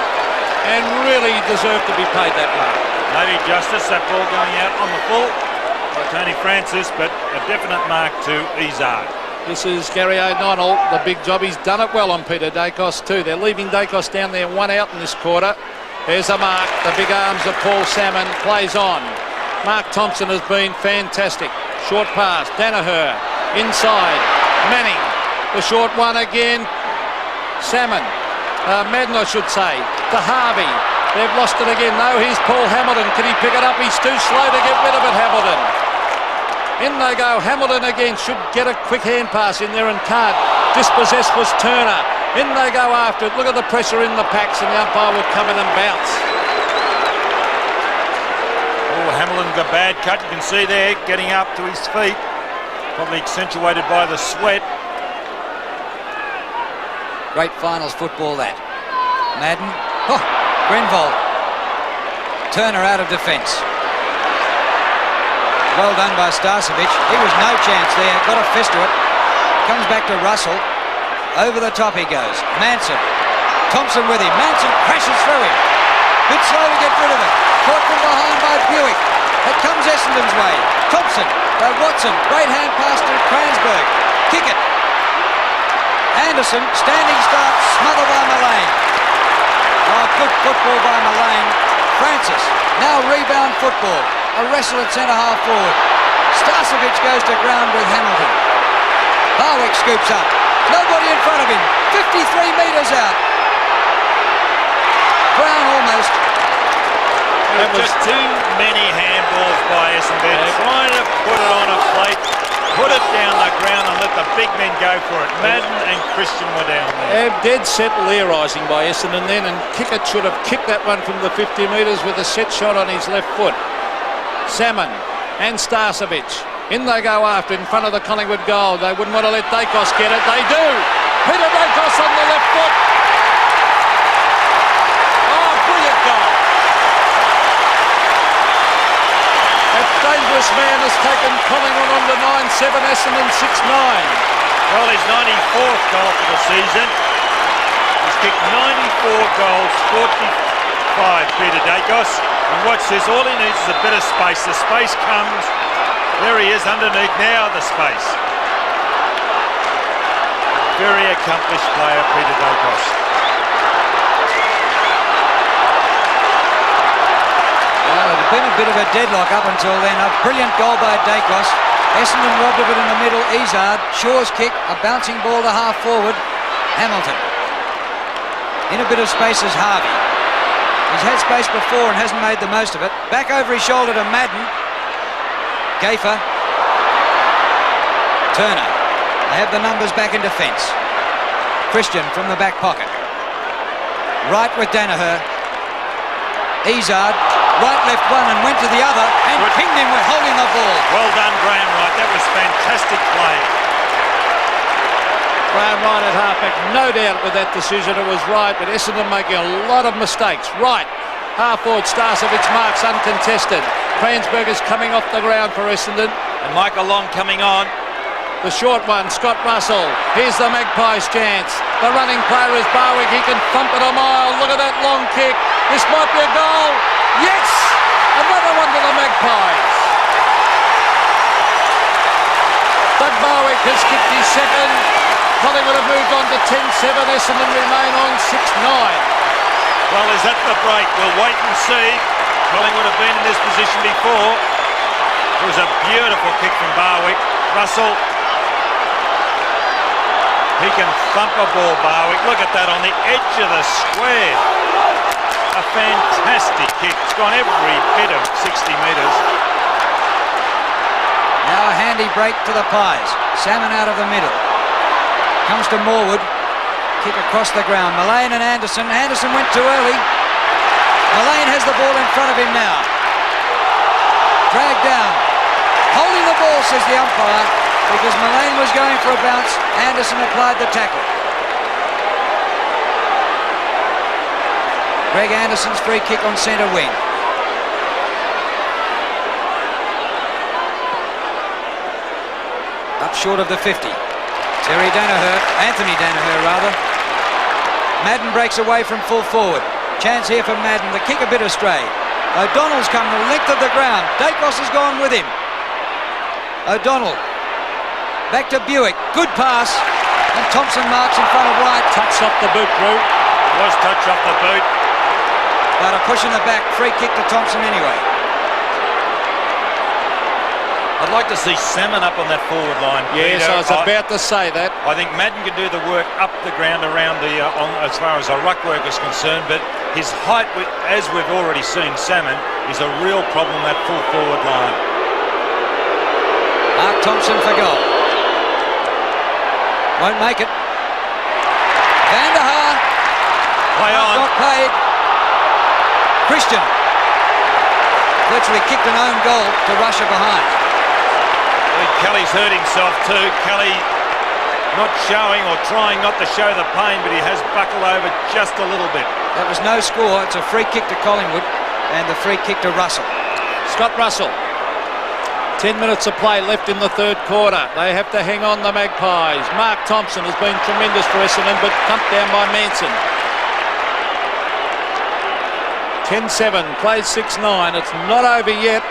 and really deserved to be paid that mark. Maybe justice, that ball going out on the full by Tony Francis, but a definite mark to Izard. This is Gary O'Donnell, the big job. He's done it well on Peter Dacos too. They're leaving Dacos down there, one out in this quarter. There's a mark. The big arms of Paul Salmon plays on. Mark Thompson has been fantastic. Short pass, Danaher, inside, Manning, the short one again. Salmon, Madden I should say, to Harvey. They've lost it again. No, here's Paul Hamilton. Can he pick it up? He's too slow to get rid of it, Hamilton. In they go. Hamilton again should get a quick hand pass in there and can't. Dispossessed was Turner. In they go after it. Look at the pressure in the packs, and the umpire would come in and bounce. Oh, Hamilton got a bad cut. You can see there, getting up to his feet. Probably accentuated by the sweat. Great finals football, that. Madden. Oh, Grenville. Turner out of defence. Well done by Starcevic. He was no chance there. Got a fist to it. Comes back to Russell. Over the top he goes. Manson. Thompson with him. Manson crashes through him. Bit slow to get rid of it. Caught from behind by Buick. It comes Essendon's way. Thompson. Watson. Great hand pass to Cransberg. Kick it. Anderson, standing start, smothered by Mullane. Oh, good football by Mullane. Francis, now rebound football. A wrestle at centre-half forward. Starcevic goes to ground with Hamilton. Barwick scoops up. Nobody in front of him. 53 metres out. Brown almost. There was just too many handballs by Essendon. Trying to put it on a plate. Put it down the ground and let the big men go for it. Madden and Christian were down there. Dead set Learising by Essendon then, and Kickett should have kicked that one from the 50 metres with a set shot on his left foot. Salmon and Starcevic. In they go after in front of the Collingwood goal. They wouldn't want to let Dacos get it. They do. Peter Dacos on the left foot. Oh, brilliant goal. Dangerous man has taken Collingwood on to 9-7, Essendon 6-9. Well, his 94th goal for the season. He's kicked 94 goals, 45, Peter Dacos. And watch this, all he needs is a bit of space. The space comes. There he is underneath now, the space. Very accomplished player, Peter Dacos. Well, it had been a bit of a deadlock up until then. A brilliant goal by Dacos. Essendon robbed of it in the middle. Izard. Shaw's kick. A bouncing ball to half forward. Hamilton. In a bit of space is Harvey. He's had space before and hasn't made the most of it. Back over his shoulder to Madden. Gafer. Turner. They have the numbers back in defence. Christian from the back pocket. Right with Danaher. Izard. Right, left one and went to the other and pinged him with holding the ball. Well done, Graham Wright. That was fantastic play. Graham Wright at halfback, no doubt with that decision it was right, but Essendon making a lot of mistakes. Right, half forward, Starcevic marks uncontested. Cransberg is coming off the ground for Essendon. And Michael Long coming on. The short one, Scott Russell. Here's the Magpies' chance. The running player is Barwick. He can thump it a mile. Look at that long kick. This might be a goal. Yes! Another one to the Magpies. Doug Barwick has kicked his second. Collingwood have moved on to 10-7. Essendon remain on 6-9. Well, is that the break? We'll wait and see. Collingwood have been in this position before. It was a beautiful kick from Barwick. Russell. He can thump a ball, Barwick. Look at that on the edge of the square. A fantastic kick. It's gone every bit of 60 metres. Now a handy break to the Pies. Salmon out of the middle. Comes to Morwood. Kick across the ground. Mullane and Anderson. Anderson went too early. Mullane has the ball in front of him now. Dragged down. Holding the ball, says the umpire, because Mullane was going for a bounce. Anderson applied the tackle. Greg Anderson's free kick on centre wing. Up short of the 50. Anthony Danaher rather. Madden breaks away from full forward. Chance here for Madden. The kick a bit astray. O'Donnell's come the length of the ground. Dacos has gone with him. O'Donnell. Back to Buick. Good pass. And Thompson marks in front of right. Touched off the boot, Drew. Was touch off the boot. But a push in the back. Free kick to Thompson anyway. I'd like to see Salmon up on that forward line. Yes, Peter. I was about to say that. I think Madden can do the work up the ground around the, as far as the ruck work is concerned, but his height, as we've already seen, Salmon, is a real problem, that full forward line. Mark Thompson for goal. Won't make it. Van der Haar. Play on. Got played. Christian. Virtually kicked an own goal to Russia behind. Kelly's hurt himself too. Kelly not showing or trying not to show the pain, but he has buckled over just a little bit. That was no score. It's a free kick to Collingwood and the free kick to Russell. Scott Russell. 10 minutes of play left in the third quarter. They have to hang on, the Magpies. Mark Thompson has been tremendous for Essendon, but thumped down by Manson. 10-7, plays 6-9. It's not over yet.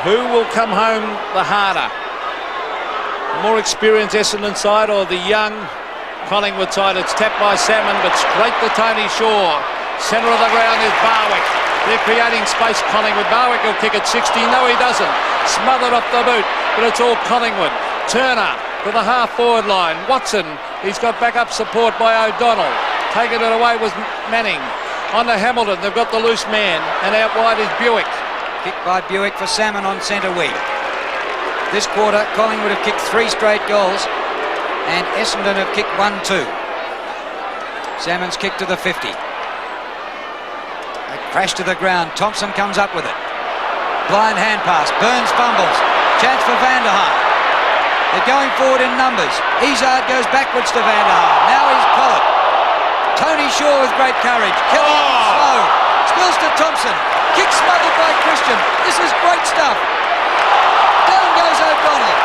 Who will come home the harder? The more experienced Essendon side or the young Collingwood side? It's tapped by Salmon, but straight to Tony Shaw. Centre of the ground is Barwick. They're creating space, Collingwood. Barwick will kick at 60. No, he doesn't. Smothered off the boot, but it's all Collingwood. Turner to the half-forward line. Watson, he's got backup support by O'Donnell. Taking it away was Manning. On to Hamilton, they've got the loose man, and out wide is Buick. Kick by Buick for Salmon on centre wing. This quarter, Collingwood have kicked 3 straight goals and Essendon have kicked 1-2. Salmon's kick to the 50. A crash to the ground. Thompson comes up with it. Blind hand pass. Burns fumbles. Chance for Van der Haar. They're going forward in numbers. Izard goes backwards to Van der Haar. Now he's Collett. Tony Shaw with great courage. Kelly slow. Spills to Thompson. Kick smothered by Christian. This is great stuff. Down goes O'Donnell.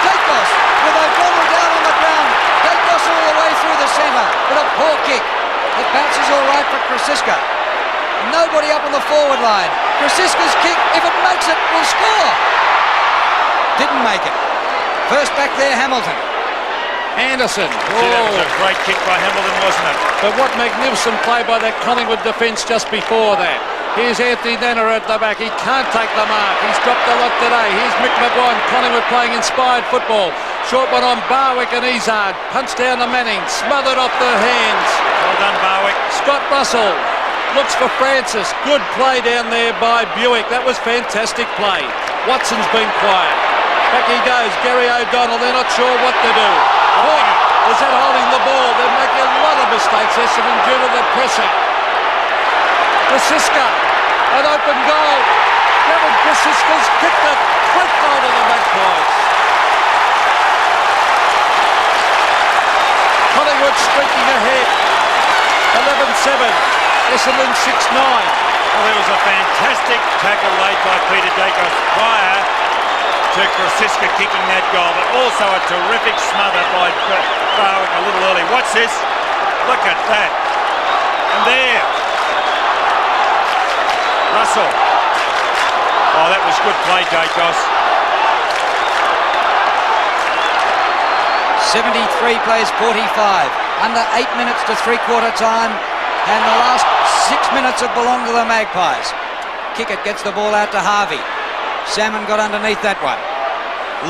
Dacos with O'Donnell down on the ground. Dacos all the way through the centre. But a poor kick. It bounces all right for Krasiska. Nobody up on the forward line. Krasiska's kick, if it makes it, will score. Didn't make it. First back there, Hamilton. Anderson. That was a great kick by Hamilton, wasn't it? But what magnificent play by that Collingwood defence just before that. Here's Anthony Danaher at the back. He can't take the mark. He's dropped a lot today. Here's Mick McGuire. Collingwood playing inspired football. Short one on Barwick and Izard. Punched down to Manning. Smothered off the hands. Well done, Barwick. Scott Russell looks for Francis. Good play down there by Buick. That was fantastic play. Watson's been quiet. Back he goes. Gary O'Donnell. They're not sure what to do. Point. Is that holding the ball? They're making a lot of mistakes, Essendon, due to the pressure. Krasiska, an open goal. Gavin Krasiska's kicked it. Great goal to the Magpies. Collingwood streaking ahead. 11-7. Essendon 6-9. Well, there was a fantastic tackle laid by Peter Dacos prior to Krasiska kicking that goal, but also a terrific smother by Barwick a little early. What's this? Look at that. And there. Russell. Oh, that was good play, Dacos. 73 plays 45. Under 8 minutes to three-quarter time, and the last 6 minutes have belonged to the Magpies. Kickett gets the ball out to Harvey. Salmon got underneath that one.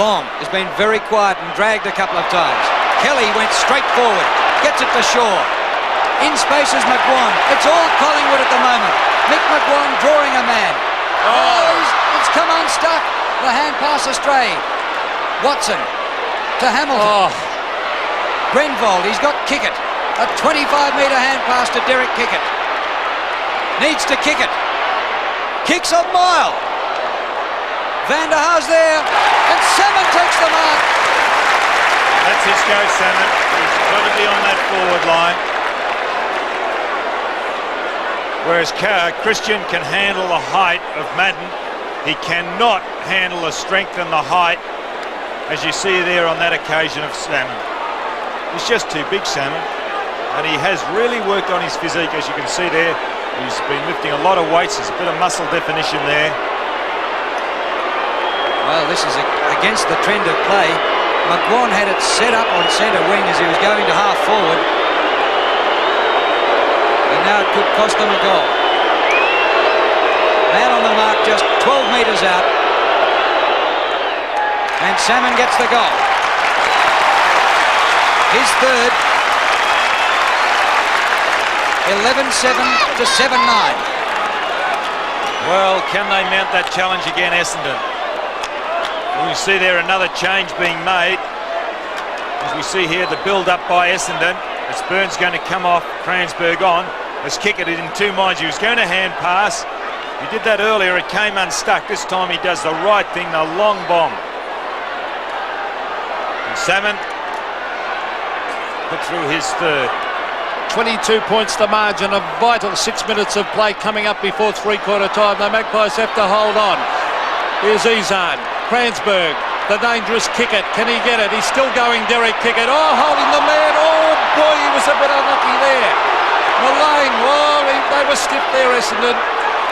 Long has been very quiet and dragged a couple of times. Kelly went straight forward, gets it to Shaw. In space is McGuire. It's all Collingwood at the moment. Mick McGuire drawing a man. It's come unstuck. The hand pass astray. Watson to Hamilton. Grenvold, he's got Kickett. A 25-metre hand pass to Derek Kickett. Needs to kick it. kicks a mile. Van der Haar's there, and Salmon takes the mark. That's his go, Salmon. He's got to be on that forward line. Whereas Christian can handle the height of Madden, he cannot handle the strength and the height, as you see there on that occasion of Salmon. He's just too big, Salmon. And he has really worked on his physique, as you can see there. He's been lifting a lot of weights. There's a bit of muscle definition there. Well, this is against the trend of play. McGuan had it set up on centre wing as he was going to half forward. And now it could cost them a goal. Man on the mark just 12 metres out. And Salmon gets the goal. His third. 11-7 to 7-9. Well, can they mount that challenge again, Essendon? We see there another change being made. As we see here, the build-up by Essendon. As Burns going to come off, Kransberg on. As Kickett in two minds. He was going to hand pass. He did that earlier. It came unstuck. This time he does the right thing, the long bomb. And Salmon put through his third. 22 points the margin, a vital 6 minutes of play coming up before three-quarter time. The Magpies have to hold on. Here's Ezan, Kransberg, the dangerous Kickett. Can he get it? He's still going, Derek Kickett. Oh, holding the man. Oh, boy, he was a bit unlucky there. Mullane, oh, they were stiff there, Essendon.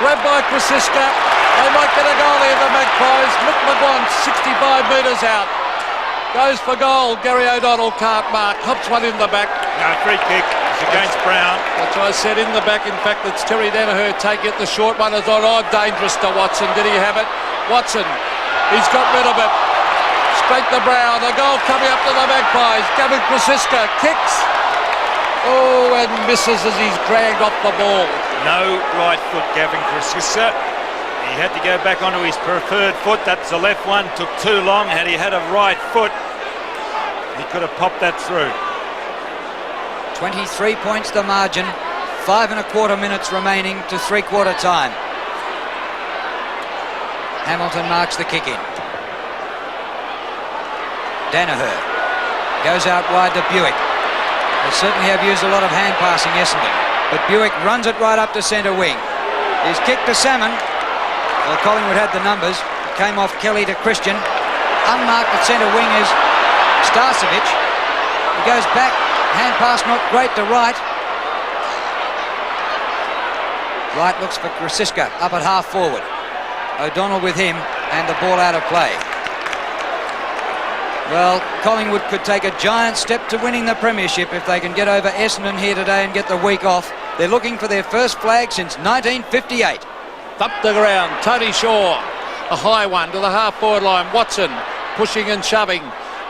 Grabbed by Krasiska. They might get a goal here, the Magpies. Mick McGuan, 65 metres out. Goes for goal. Gary O'Donnell can't mark. Hops one in the back. No, free kick. It's against Brown. That's what I said, in the back. In fact, it's Terry Danaher take it. The short one is on. Oh, dangerous to Watson. Did he have it? Watson. He's got rid of it. Straight to Brown. A goal coming up to the Magpies. Gavin Krasiska kicks. Oh, and misses as he's dragged off the ball. No right foot, Gavin Krasiska. He had to go back onto his preferred foot. That's the left one. Took too long. Had he had a right foot, he could have popped that through. 23 points the margin. 5 1/4 minutes remaining to three-quarter time. Hamilton marks the kick in. Danaher goes out wide to Buick. They certainly have used a lot of hand passing, Essendon. But Buick runs it right up to centre wing. His kick to Salmon. Well, Collingwood had the numbers. It came off Kelly to Christian. Unmarked at centre wing is Starcevic. He goes back. Hand pass not great to Wright. Wright looks for Krasiska up at half forward. O'Donnell with him and the ball out of play. Well, Collingwood could take a giant step to winning the premiership if they can get over Essendon here today and get the week off. They're looking for their first flag since 1958. Up the ground, Tony Shaw, a high one to the half-forward line. Watson pushing and shoving.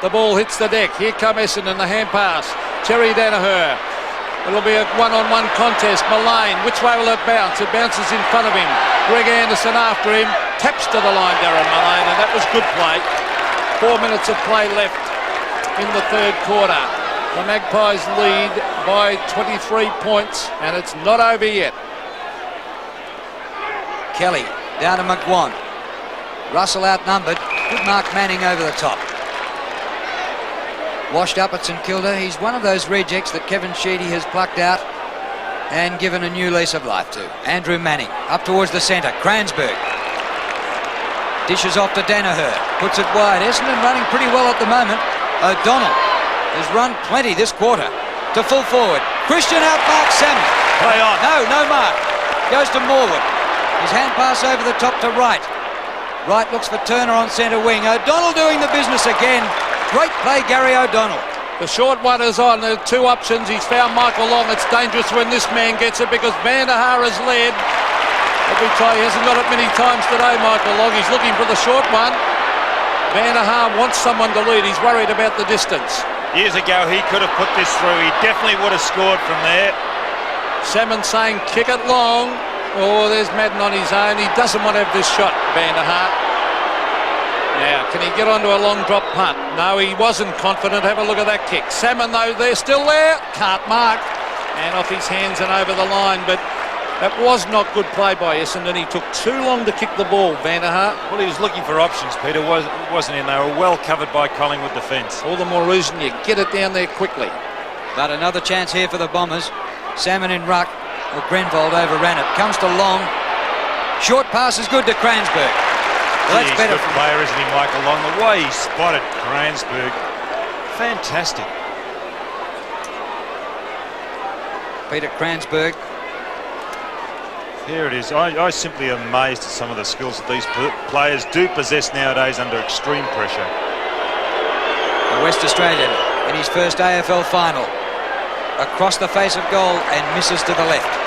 The ball hits the deck. Here come Essendon, the hand pass. Terry Danaher. It'll be a one-on-one contest. Mullane, which way will it bounce? It bounces in front of him. Greg Anderson after him. Taps to the line, Darren Mullane, and that was good play. 4 minutes of play left in the third quarter. The Magpies lead by 23 points, and it's not over yet. Kelly down to McGuan. Russell outnumbered. Good Mark Manning over the top. Washed up at St Kilda. He's one of those rejects that Kevin Sheedy has plucked out and given a new lease of life to. Andrew Manning up towards the centre. Kransberg dishes off to Danaher. Puts it wide. Essendon running pretty well at the moment. O'Donnell has run plenty this quarter to full forward. Christian outmarks Salmon. Play on. No mark. Goes to Morwood. His hand pass over the top to Wright. Wright looks for Turner on centre wing. O'Donnell doing the business again. Great play, Gary O'Donnell. The short one is on. There are two options. He's found Michael Long. It's dangerous when this man gets it because Van der Haar has led. Every try, he hasn't got it many times today, Michael Long. He's looking for the short one. Van der Haar wants someone to lead. He's worried about the distance. Years ago, he could have put this through. He definitely would have scored from there. Salmon saying, kick it long. Oh, there's Madden on his own. He doesn't want to have this shot, Van der Haar. Now, can he get onto a long drop punt? No, he wasn't confident. Have a look at that kick. Salmon, though, they're still there. Can't mark. And off his hands and over the line. But That was not good play by Essendon. He took too long to kick the ball, Vanderhart. Well, he was looking for options, Peter, wasn't he? And they were well covered by Collingwood defence. All the more reason you get it down there quickly. But another chance here for the Bombers. Salmon in ruck. Well, Grenvold overran it. Comes to Long. Short pass is good to Cransberg. Well, that's He's better. a good player, isn't he, Michael Long? The way he spotted Cransberg, fantastic. Peter Cransberg. Here it is. I simply am amazed at some of the skills that these players do possess nowadays under extreme pressure. The West Australian in his first AFL final. Across the face of goal and misses to the left.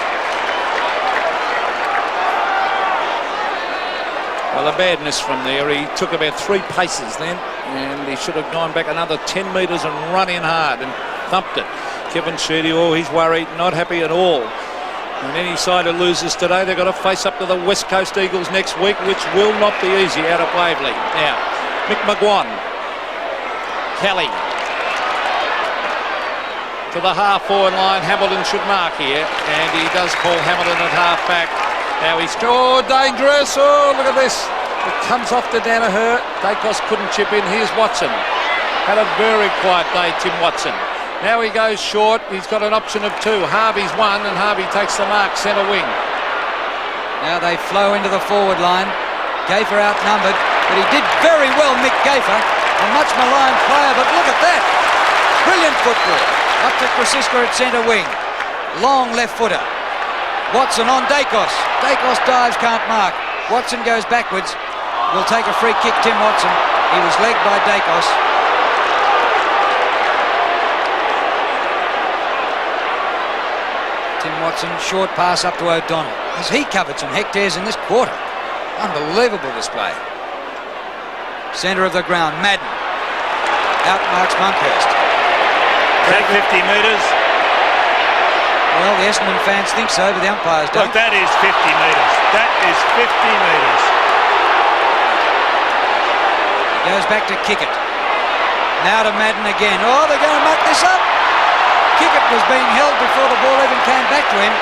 Well, a bad miss from there. He took about 3 paces then, and he should have gone back another 10 metres and run in hard and thumped it. Kevin Sheedy, oh, he's worried, not happy at all. And any side who loses today, they've got to face up to the West Coast Eagles next week, which will not be easy out of Waverley. Now, Mick McGuan. Kelly. To the half-forward line. Hamilton should mark here, and he does call Hamilton at half-back. Now he's, oh, dangerous. Oh, look at this. It comes off to Danaher. Dacos couldn't chip in. Here's Watson. Had a very quiet day, Tim Watson. Now he goes short. He's got an option of 2. Harvey's 1, and Harvey takes the mark, centre wing. Now they flow into the forward line. Gaffer outnumbered, but he did very well, Mick Gaffer. A much maligned player, but look at that. Brilliant football. Up to Krasiska at centre wing. Long left footer. Watson on Dacos. Dacos dives, can't mark. Watson goes backwards. Will take a free kick, Tim Watson. He was legged by Dacos. Tim Watson, short pass up to O'Donnell. Has he covered some hectares in this quarter? Unbelievable display. Centre of the ground, Madden. Outmarks Monkhurst. That 50 metres. Well, the Essendon fans think so, but the umpires don't. Look, that is 50 metres. That is 50 metres. He goes back to Kickett. Now to Madden again. Oh, they're going to muck this up. Kickett was being held before the ball even came back to him.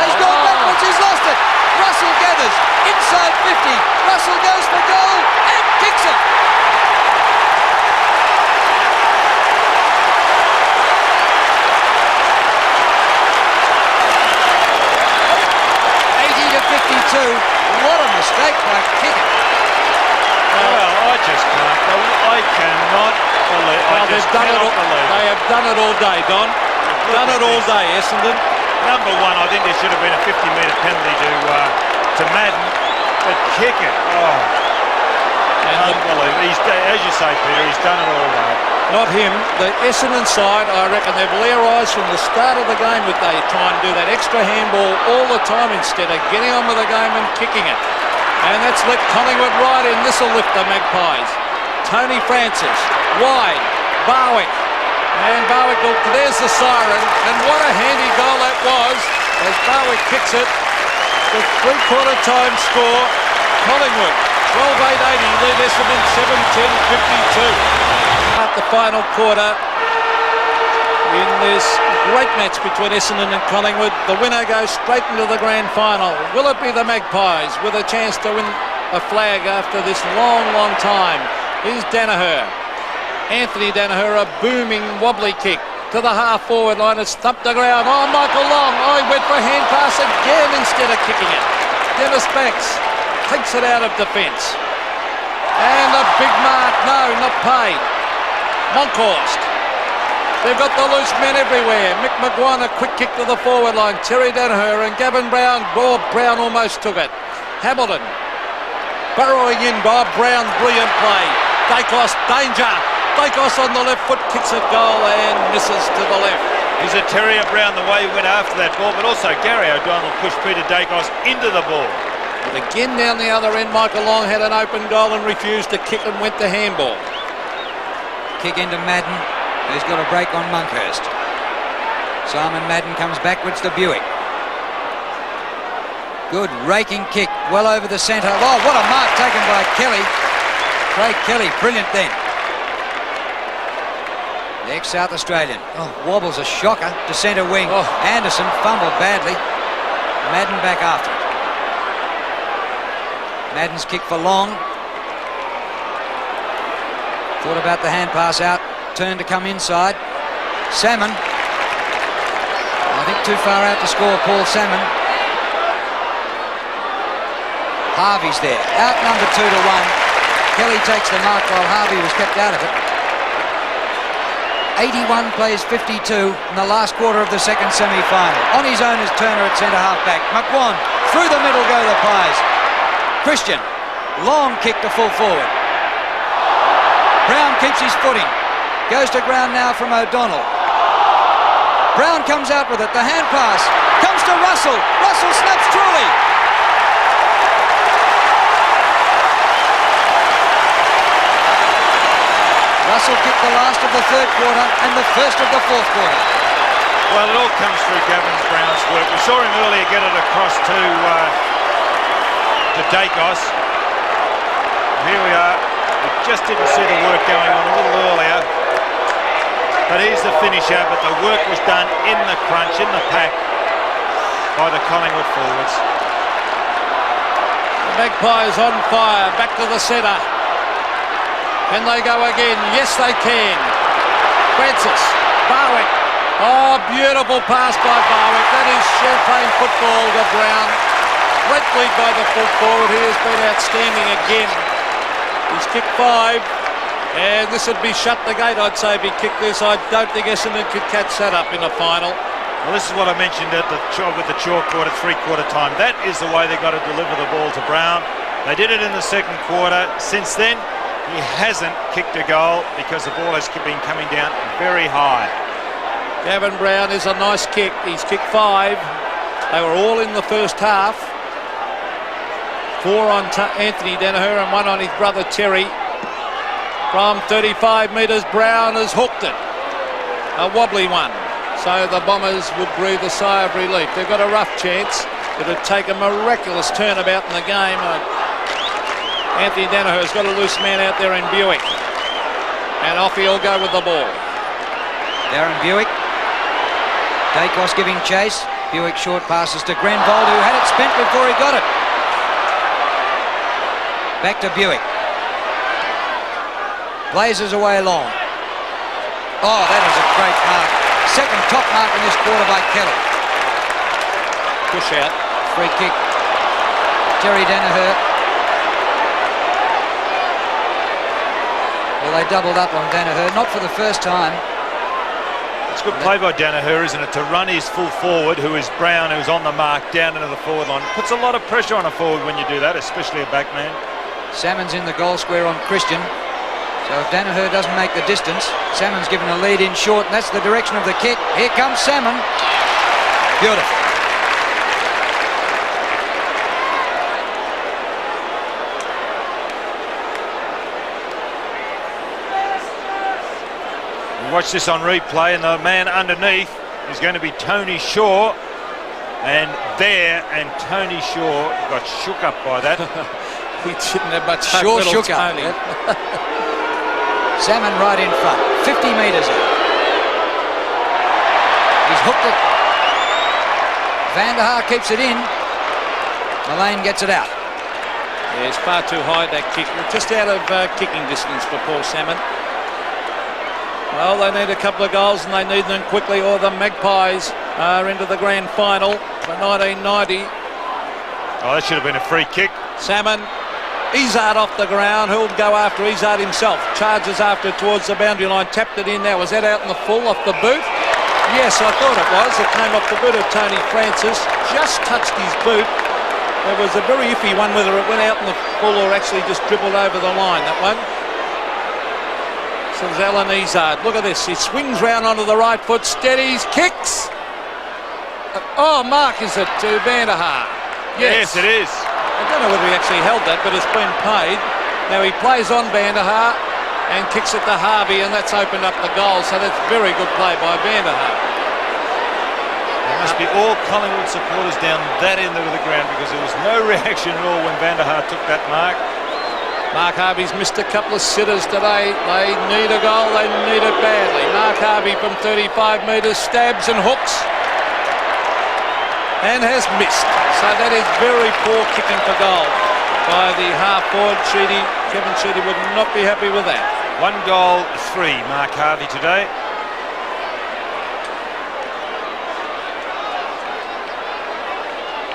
He's gone backwards, he's lost it. Russell gathers, inside 50. Russell goes for goal and kicks it. What a mistake by Kickett. Well, I just can't. I cannot believe. Well, they have done it all day, Don. Done it all day, Essendon. Number 1, I think there should have been a 50-metre penalty to Madden, but Kickett, unbelievable. As you say, Peter, he's done it all day. Not him. The Essendon side, I reckon they've leerised from the start of the game with they try and do that extra handball all the time instead of getting on with the game and kicking it. And that's let Collingwood right in. This will lift the Magpies. Tony Francis, wide, Barwick. And Barwick, there's the siren. And what a handy goal that was as Barwick kicks it. The 3/4 time score. Collingwood, 12-8-80, lead Essendon 7-10-52. At the final quarter in this great match between Essendon and Collingwood. The winner goes straight into the grand final. Will it be the Magpies with a chance to win a flag after this long, long time? Here's Danaher. Anthony Danaher, a booming wobbly kick to the half-forward line. It's thumped the ground. Oh, Michael Long. Oh, he went for a hand pass again instead of kicking it. Dennis Banks takes it out of defence. And a big mark. No, not paid. Monkhorst. They've got the loose men everywhere. Mick McGuan, a quick kick to the forward line. Terry Danaher and Gavin Brown. Bob Brown almost took it. Hamilton burrowing in. Bob Brown, brilliant play. Dacos, danger. Dacos on the left foot, kicks a goal and misses to the left. He's a terrier, Brown, the way he went after that ball, but also Gary O'Donnell pushed Peter Dacos into the ball. But again down the other end, Michael Long had an open goal and refused to kick and went to handball. Kick into Madden, who's got a break on Monkhurst. Simon Madden comes backwards to Buick. Good raking kick, well over the centre. Oh, what a mark taken by Kelly. Craig Kelly, brilliant then. The ex-South Australian. Oh, wobbles a shocker to centre wing. Oh. Anderson fumbled badly. Madden back after it. Madden's kick for long. Thought about the hand pass out. Turn to come inside. Salmon. I think too far out to score, Paul Salmon. Harvey's there. Outnumbered 2-1. Kelly takes the mark while Harvey was kept out of it. 81 plays 52 in the last quarter of the second semi-final. On his own is Turner at centre-half back. McWan, through the middle go the Pies. Christian, long kick to full forward. Brown keeps his footing. Goes to ground now from O'Donnell. Brown comes out with it. The hand pass comes to Russell. Russell snaps truly. Russell kicked the last of the third quarter and the first of the fourth quarter. Well, it all comes through Gavin Brown's work. We saw him earlier get it across to Dacos. Here we are. We just didn't see the work going on a little earlier. But here's the finisher, but the work was done in the crunch, in the pack, by the Collingwood forwards. The Magpies on fire, back to the centre. Can they go again? Yes, they can. Francis, Barwick. Oh, beautiful pass by Barwick. That is champagne football to Brown. Great lead by the full forward. He has been outstanding again. He's kicked 5. And this would be shut the gate, I'd say, if he kicked this. I don't think Essendon could catch that up in a final. Well, this is what I mentioned at the with the chalkboard at three-quarter time. That is the way they've got to deliver the ball to Brown. They did it in the second quarter. Since then, he hasn't kicked a goal because the ball has been coming down very high. Gavin Brown is a nice kick. He's kicked 5. They were all in the first half. 4 on Anthony Danaher and 1 on his brother Terry. From 35 metres, Brown has hooked it. A wobbly one. So the Bombers would breathe a sigh of relief. They've got a rough chance. It would take a miraculous turnabout in the game. Anthony Danaher's got a loose man out there in Buick. And off he'll go with the ball. Darren Buick. Dacos giving chase. Buick short passes to Grenvold, who had it spent before he got it. Back to Buick. Blazers away long. Oh, that is a great mark. Second top mark in this quarter by Kelly. Push out. Free kick. Terry Danaher. Well, they doubled up on Danaher, not for the first time. It's good play by Danaher, isn't it, to run his full forward, who is Brown, who's on the mark, down into the forward line. Puts a lot of pressure on a forward when you do that, especially a backman. Salmon's in the goal square on Christian. So if Danaher doesn't make the distance, Salmon's given a lead in short, and that's the direction of the kick. Here comes Salmon. Beautiful. Watch this on replay, and the man underneath is going to be Tony Shaw. And Tony Shaw got shook up by that. He didn't have much Shaw shook up. Salmon right in front, 50 metres out. He's hooked it. Van der Haar keeps it in. Mullane gets it out. Yeah, it's far too high, that kick. Just out of kicking distance for Paul Salmon. Well, they need a couple of goals and they need them quickly, or the Magpies are into the grand final for 1990. Oh, that should have been a free kick. Salmon, Izzard off the ground. Who'll go after Izzard himself? Charges after towards the boundary line. Tapped it in now. Was that out in the full off the boot? Yes, I thought it was. It came off the boot of Tony Francis. Just touched his boot. It was a very iffy one, whether it went out in the full or actually just dribbled over the line, that one. So it's Alan Izzard. Look at this. He swings round onto the right foot, steadies, kicks. Oh, Mark, is it to Van der Haar? Yes, it is. I don't know whether he actually held that, but it's been paid. Now he plays on Van der Haar and kicks it to Harvey, and that's opened up the goal. So that's very good play by Van der Haar. There must be all Collingwood supporters down that end of the ground, because there was no reaction at all when Van der Haar took that mark. Mark Harvey's missed a couple of sitters today. They need a goal. They need it badly. Mark Harvey from 35 metres stabs and hooks. and has missed. So that is very poor kicking for goal by the half-forward. Kevin Sheedy would not be happy with that. 1 goal, 3, Mark Harvey today.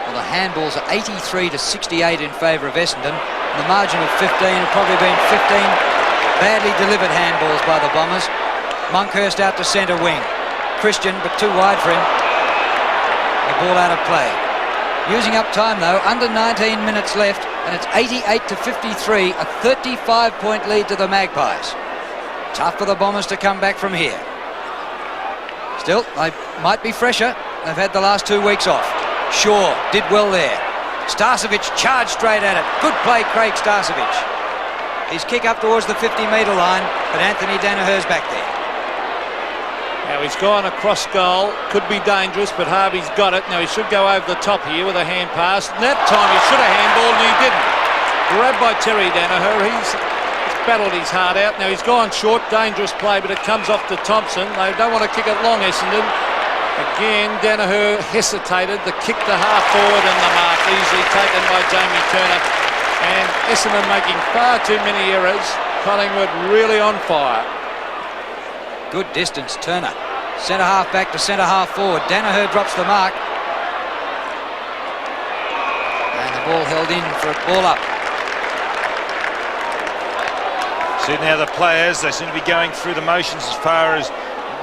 Well, the handballs are 83 to 68 in favour of Essendon. And the margin of 15 have probably been 15 badly delivered handballs by the Bombers. Monkhurst out to centre wing. Christian, but too wide for him. The ball out of play. Using up time though, under 19 minutes left, and it's 88 to 53, a 35-point lead to the Magpies. Tough for the Bombers to come back from here. Still, they might be fresher. They've had the last 2 weeks off. Shaw did well there. Starcevic charged straight at it. Good play, Craig Starcevic. His kick up towards the 50-metre line, but Anthony Danaher's back there. Now he's gone across goal, could be dangerous, but Harvey's got it. Now he should go over the top here with a hand pass. And that time he should have handballed and he didn't. Grabbed by Terry Danaher. He's battled his heart out. Now he's gone short, dangerous play, but it comes off to Thompson. They don't want to kick it long, Essendon. Again, Danaher hesitated. The kick to half forward and the mark easily taken by Jamie Turner. And Essendon making far too many errors. Collingwood really on fire. Good distance, Turner. Centre half back to centre half forward. Danaher drops the mark. And the ball held in for a ball up. See now the players, they seem to be going through the motions as far as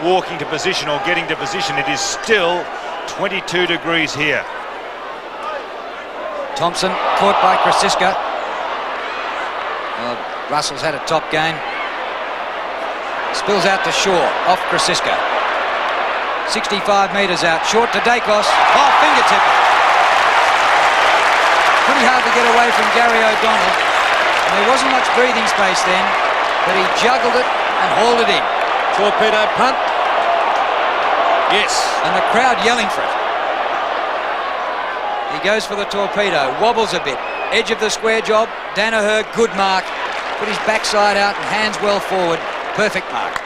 walking to position or getting to position. It is still 22 degrees here. Thompson caught by Krasiska. Well, Russell's had a top game. Spills out to Shaw, off Krasiska. 65 metres out, short to Dacos. Oh, fingertip. Pretty hard to get away from Gary O'Donnell. And there wasn't much breathing space then, but he juggled it and hauled it in. Torpedo punt. Yes. And the crowd yelling for it. He goes for the torpedo, wobbles a bit. Edge of the square job, Danaher, good mark. Put his backside out and hands well forward. Perfect mark.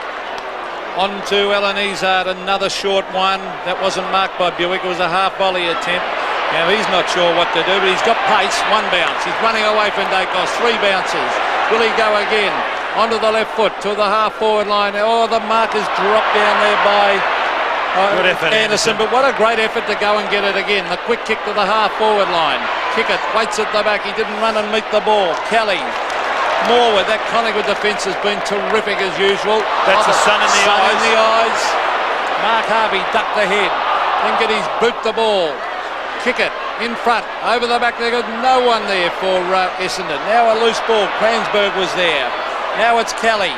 On to Alan Izard, another short one. That wasn't marked by Buick. It was a half volley attempt. Now he's not sure what to do, but he's got pace. 1 bounce. He's running away from Dacos. 3 bounces. Will he go again? Onto the left foot to the half forward line. Oh, the mark is dropped down there by good effort, Anderson. But what a great effort to go and get it again. The quick kick to the half forward line. Kick it. Waits at the back. He didn't run and meet the ball. Kelly. More with that Collingwood defence has been terrific as usual. That's the sun in the eyes. In the eyes. Mark Harvey ducked the head. Then get his boot the ball. Kick it in front. Over the back. They've got no one there for Essendon. Now a loose ball. Cransberg was there. Now it's Kelly.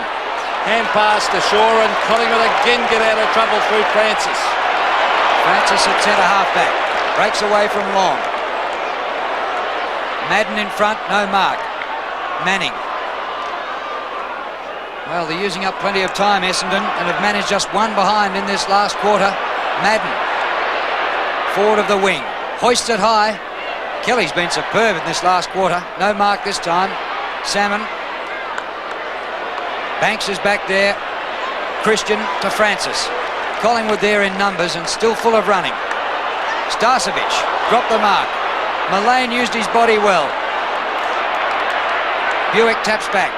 Hand pass to Shaw and Collingwood again get out of trouble through Francis. Francis at centre half back. Breaks away from Long. Madden in front. No mark. Manning. Well, they're using up plenty of time, Essendon, and have managed just 1 behind in this last quarter. Madden, forward of the wing, hoists it high. Kelly's been superb in this last quarter. No mark this time. Salmon. Banks is back there. Christian to Francis. Collingwood there in numbers and still full of running. Starcevic dropped the mark. Mullane used his body well. Buick taps back.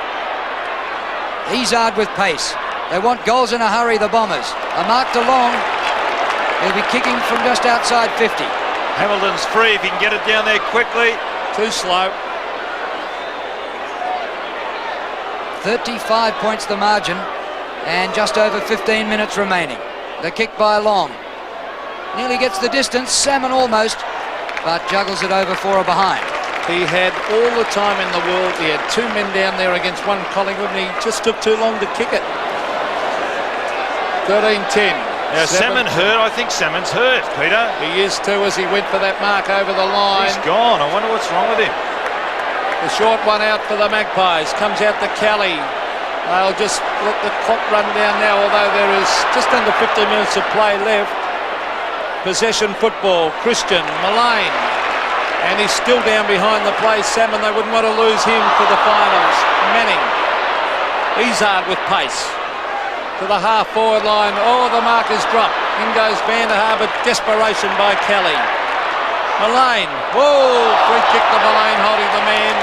Izard with pace. They want goals in a hurry, the Bombers. A mark to Long. He'll be kicking from just outside 50. Hamilton's free if he can get it down there quickly. Too slow. 35 points the margin and just over 15 minutes remaining. The kick by Long. Nearly gets the distance. Salmon almost, but juggles it over for a behind. He had all the time in the world. He had 2 men down there against 1 Collingwood, and he just took too long to kick it. 13-10. Now Salmon hurt. I think Salmon's hurt, Peter. He is too, as he went for that mark over the line. He's gone. I wonder what's wrong with him. The short one out for the Magpies. Comes out to Kelly. They'll just let the clock run down now, although there is just under 50 minutes of play left. Possession football. Christian, Mullane. And he's still down behind the play. Salmon, they wouldn't want to lose him for the finals. Manning. Izard with pace. To the half-forward line. Oh, the mark is dropped. In goes Van der Haar, but desperation by Kelly. Mullane. Whoa! Free kick to Mullane, holding the man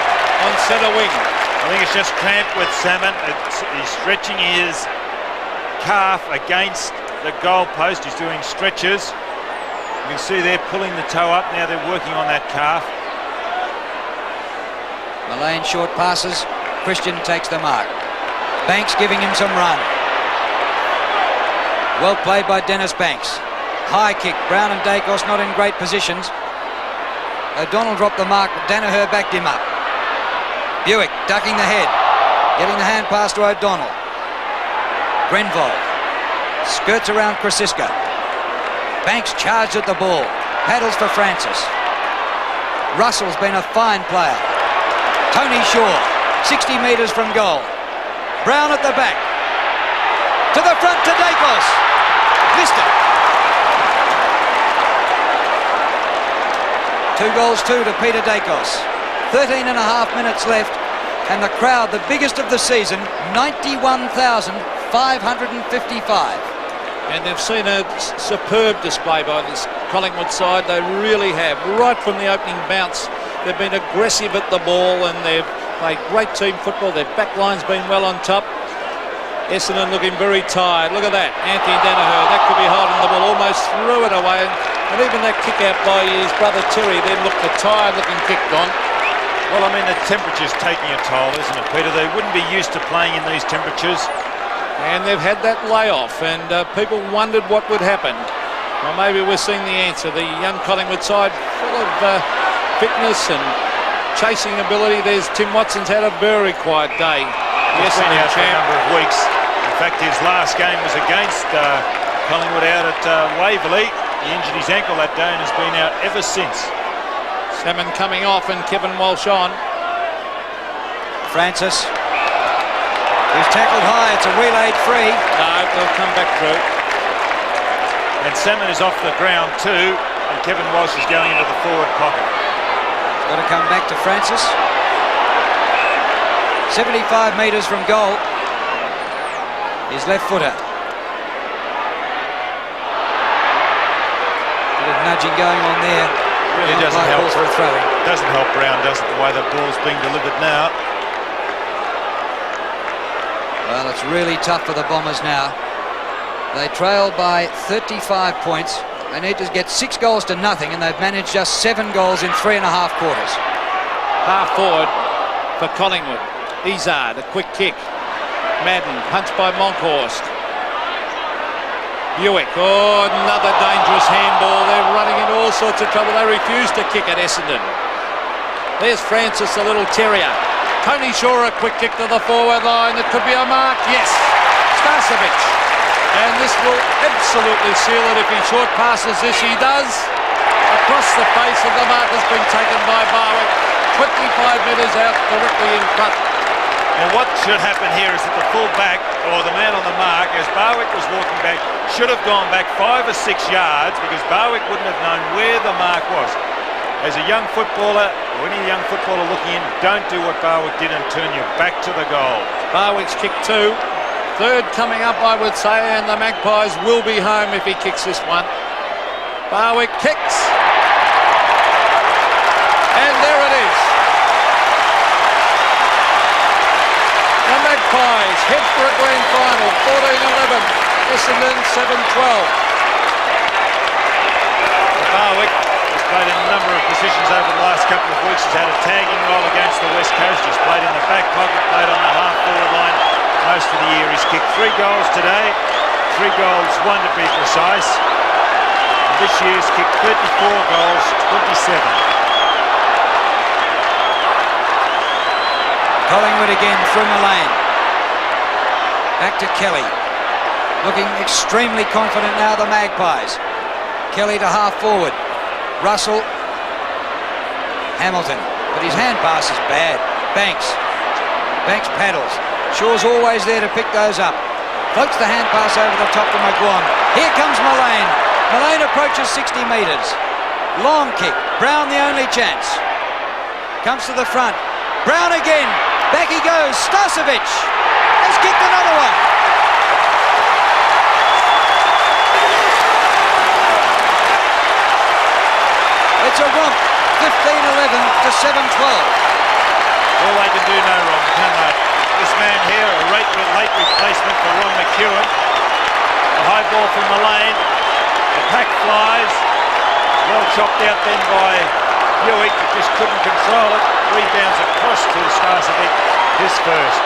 on centre wing. I think it's just cramped with Salmon. He's stretching his calf against the goal post. He's doing stretches. You can see they're pulling the toe up. Now they're working on that calf. Mullane short passes. Christian takes the mark. Banks giving him some run. Well played by Dennis Banks. High kick. Brown and Dacos not in great positions. O'Donnell dropped the mark, but Danaher backed him up. Buick ducking the head. Getting the hand pass to O'Donnell. Grenville skirts around Krasiska. Banks charged at the ball. Paddles for Francis. Russell's been a fine player. Tony Shaw, 60 metres from goal. Brown at the back. To the front to Dacos. Missed it. 2-2 to Peter Dacos. 13 and a half minutes left, and the crowd, the biggest of the season, 91,555. And they've seen a superb display by this Collingwood side. They really have. Right from the opening bounce, they've been aggressive at the ball and they've played great team football. Their back line's been well on top. Essendon looking very tired. Look at that. Anthony Danaher, that could be holding the ball, almost threw it away. And even that kick out by his brother Terry then looked a tired looking kick, Don. Well, I mean, the temperature's taking a toll, isn't it, Peter? They wouldn't be used to playing in these temperatures. And they've had that layoff, and people wondered what would happen. Well, maybe we're seeing the answer. The young Collingwood side full of fitness and chasing ability. There's Tim Watson's had a very quiet day. He's been out for a number of weeks. In fact, his last game was against Collingwood out at Waverley. He injured his ankle that day and has been out ever since. Salmon coming off and Kevin Walsh on. Francis. He's tackled high. It's a relayed free. No, they'll come back through. And Salmon is off the ground too. And Kevin Walsh is going into the forward pocket. Got to come back to Francis. 75 metres from goal. His left footer. Bit of nudging going on there. Really doesn't help. For a throw-in. Doesn't help Brown, does it, the way the ball's being delivered now. Well, it's really tough for the Bombers now. They trail by 35 points. They need to get 6 goals to nothing, and they've managed just 7 goals in 3.5 quarters. Half forward for Collingwood. Izzard, a quick kick. Madden, punched by Monkhorst. Buick, oh, another dangerous handball. They're running into all sorts of trouble. They refuse to kick at Essendon. There's Francis, the little terrier. Tony Shaw, a quick kick to the forward line. It could be a mark. Yes, Starcevic. And this will absolutely seal it if he short passes this. He does. Across the face of the mark has been taken by Barwick. 25 metres out, directly in front. And what should happen here is that the full back, or the man on the mark, as Barwick was walking back, should have gone back 5 or 6 yards because Barwick wouldn't have known where the mark was. As a young footballer, or any young footballer looking in, don't do what Barwick did and turn you back to the goal. Barwick's kick 2. Third coming up, I would say, and the Magpies will be home if he kicks this one. Barwick kicks. And there it is. The Magpies head for a grand final, 14-11. Essendon 7-12. Barwick has played in a number of positions over the last couple of weeks. He's had a tagging role against the West Coast. He's played in the back pocket, played on the half-forward line most of the year. He's kicked 3 goals today, 3 goals, 1 to be precise. And this year's kicked 34 goals, 27. Collingwood again through Mullane. Back to Kelly. Looking extremely confident now, the Magpies. Kelly to half forward. Russell. Hamilton. But his hand pass is bad. Banks. Banks paddles. Shaw's always there to pick those up. Floats the hand pass over the top to McGuan. Here comes Mullane. Mullane approaches 60 metres. Long kick. Brown the only chance. Comes to the front. Brown again. Back he goes. Starcevic has kicked another one. It's It's a romp. 15-11 to 7-12. Well, they can do no wrong, can they? This man here, a late replacement for Ron McEwen. A high ball from the lane. The pack flies. Well chopped out then by Hewitt, who just couldn't control it. Rebounds across to Starcevic, his first.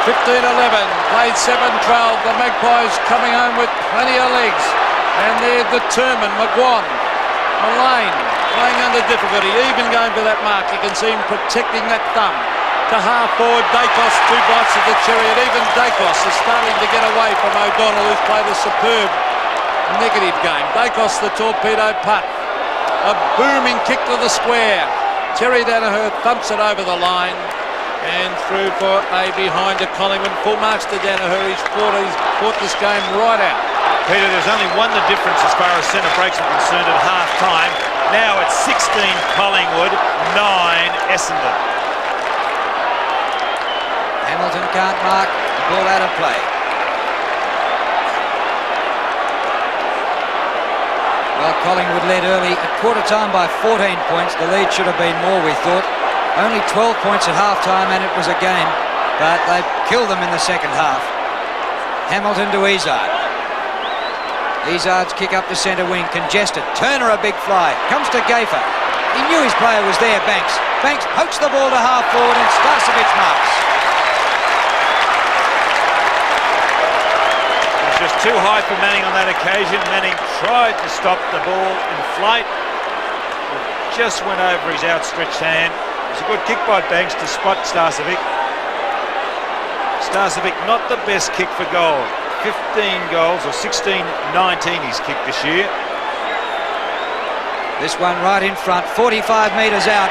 Played 7-12. The Magpies coming home with plenty of legs, and they're determined. McGuan, Mullane playing under difficulty, even going for that mark. You can see him protecting that thumb. To half forward, Dacos, 2 bites of the cherry, and even Dacos is starting to get away from O'Donnell, who's played a superb negative game. Dacos, the torpedo putt. A booming kick to the square. Terry Danaher thumps it over the line. And through for a behind to Collingwood. Full marks to Danaher. He's fought this game right out. Peter, there's only one the difference as far as centre breaks are concerned at half-time. Now it's 16 Collingwood, 9 Essendon. Hamilton can't mark. The ball out of play. Well, Collingwood led early at quarter time by 14 points. The lead should have been more, we thought. Only 12 points at half-time, and it was a game, but they killed them in the second half. Hamilton to Izard. Izard's kick up the centre wing, congested. Turner a big fly, comes to Gafer. He knew his player was there, Banks. Banks pokes the ball to half forward, and Starcevic marks. It was just too high for Manning on that occasion. Manning tried to stop the ball in flight. It just went over his outstretched hand. It's a good kick by Banks to spot Starcevic. Starcevic not the best kick for goal. 15 goals, or 16-19 he's kicked this year. This one right in front, 45 metres out.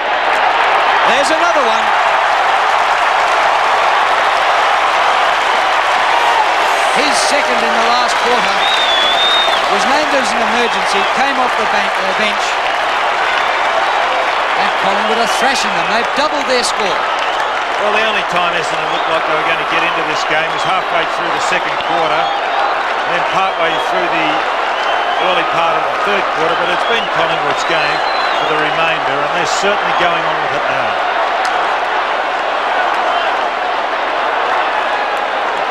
There's another one. His second in the last quarter. Was named as an emergency, came off the bench. And Collingwood are thrashing them. They've doubled their score. Well, the only time Essendon looked like they were going to get into this game was halfway through the second quarter, and then partway through the early part of the third quarter, but it's been Collingwood's game for the remainder, and they're certainly going on with it now.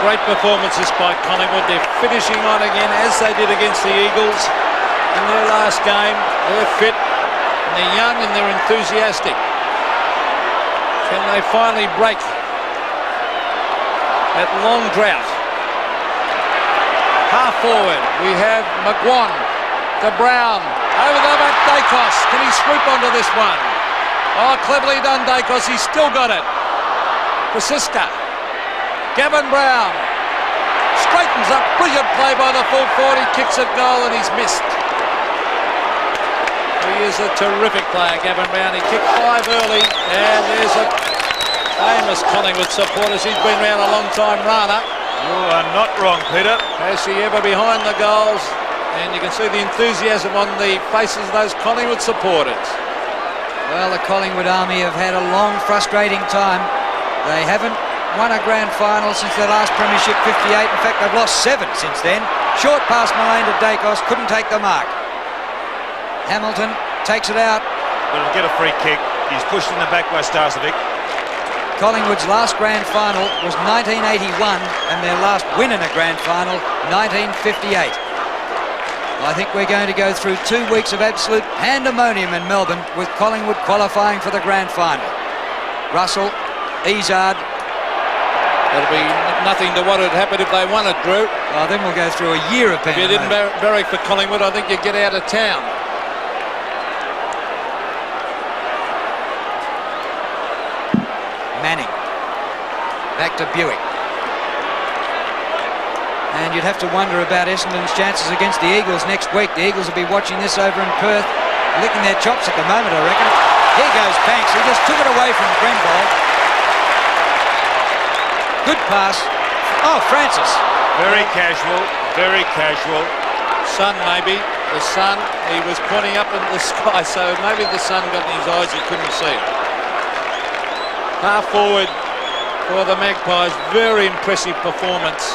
Great performances by Collingwood. They're finishing on again, as they did against the Eagles in their last game. They're fit. They're young and they're enthusiastic. Can they finally break that long drought? Half forward, we have McGuan to Brown. Over the back, Dacos. Can he swoop onto this one? Oh, cleverly done, Dacos. He's still got it. Francisca. Gavin Brown straightens up. Brilliant play by the full 40. Kicks at goal and he's missed. He is a terrific player, Gavin Brown. He kicked 5 early, and there's a famous Collingwood supporter. He's been around a long time, Rana. You are not wrong, Peter. Has he ever behind the goals? And you can see the enthusiasm on the faces of those Collingwood supporters. Well, the Collingwood Army have had a long, frustrating time. They haven't won a grand final since their last premiership, 58. In fact, they've lost 7 since then. Short pass Mullane to Dacos, couldn't take the mark. Hamilton takes it out. But he'll get a free kick. He's pushed in the back by Starcevic. Collingwood's last grand final was 1981, and their last win in a grand final, 1958. I think we're going to go through 2 weeks of absolute pandemonium in Melbourne, with Collingwood qualifying for the grand final. Russell, Izard. That'll be nothing to what had happened if they won it, Drew. Oh, then we'll go through a year of If you didn't barrack for Collingwood, I think you'd get out of town. Manning. Back to Buick. And you'd have to wonder about Essendon's chances against the Eagles next week. The Eagles will be watching this over in Perth, licking their chops at the moment, I reckon. Here goes Banks. He just took it away from Grenville. Good pass. Oh, Francis. Very casual, very casual. Sun, maybe. The sun, he was pointing up in the sky, so maybe the sun got in his eyes, he couldn't see it. Half forward for the Magpies. Very impressive performance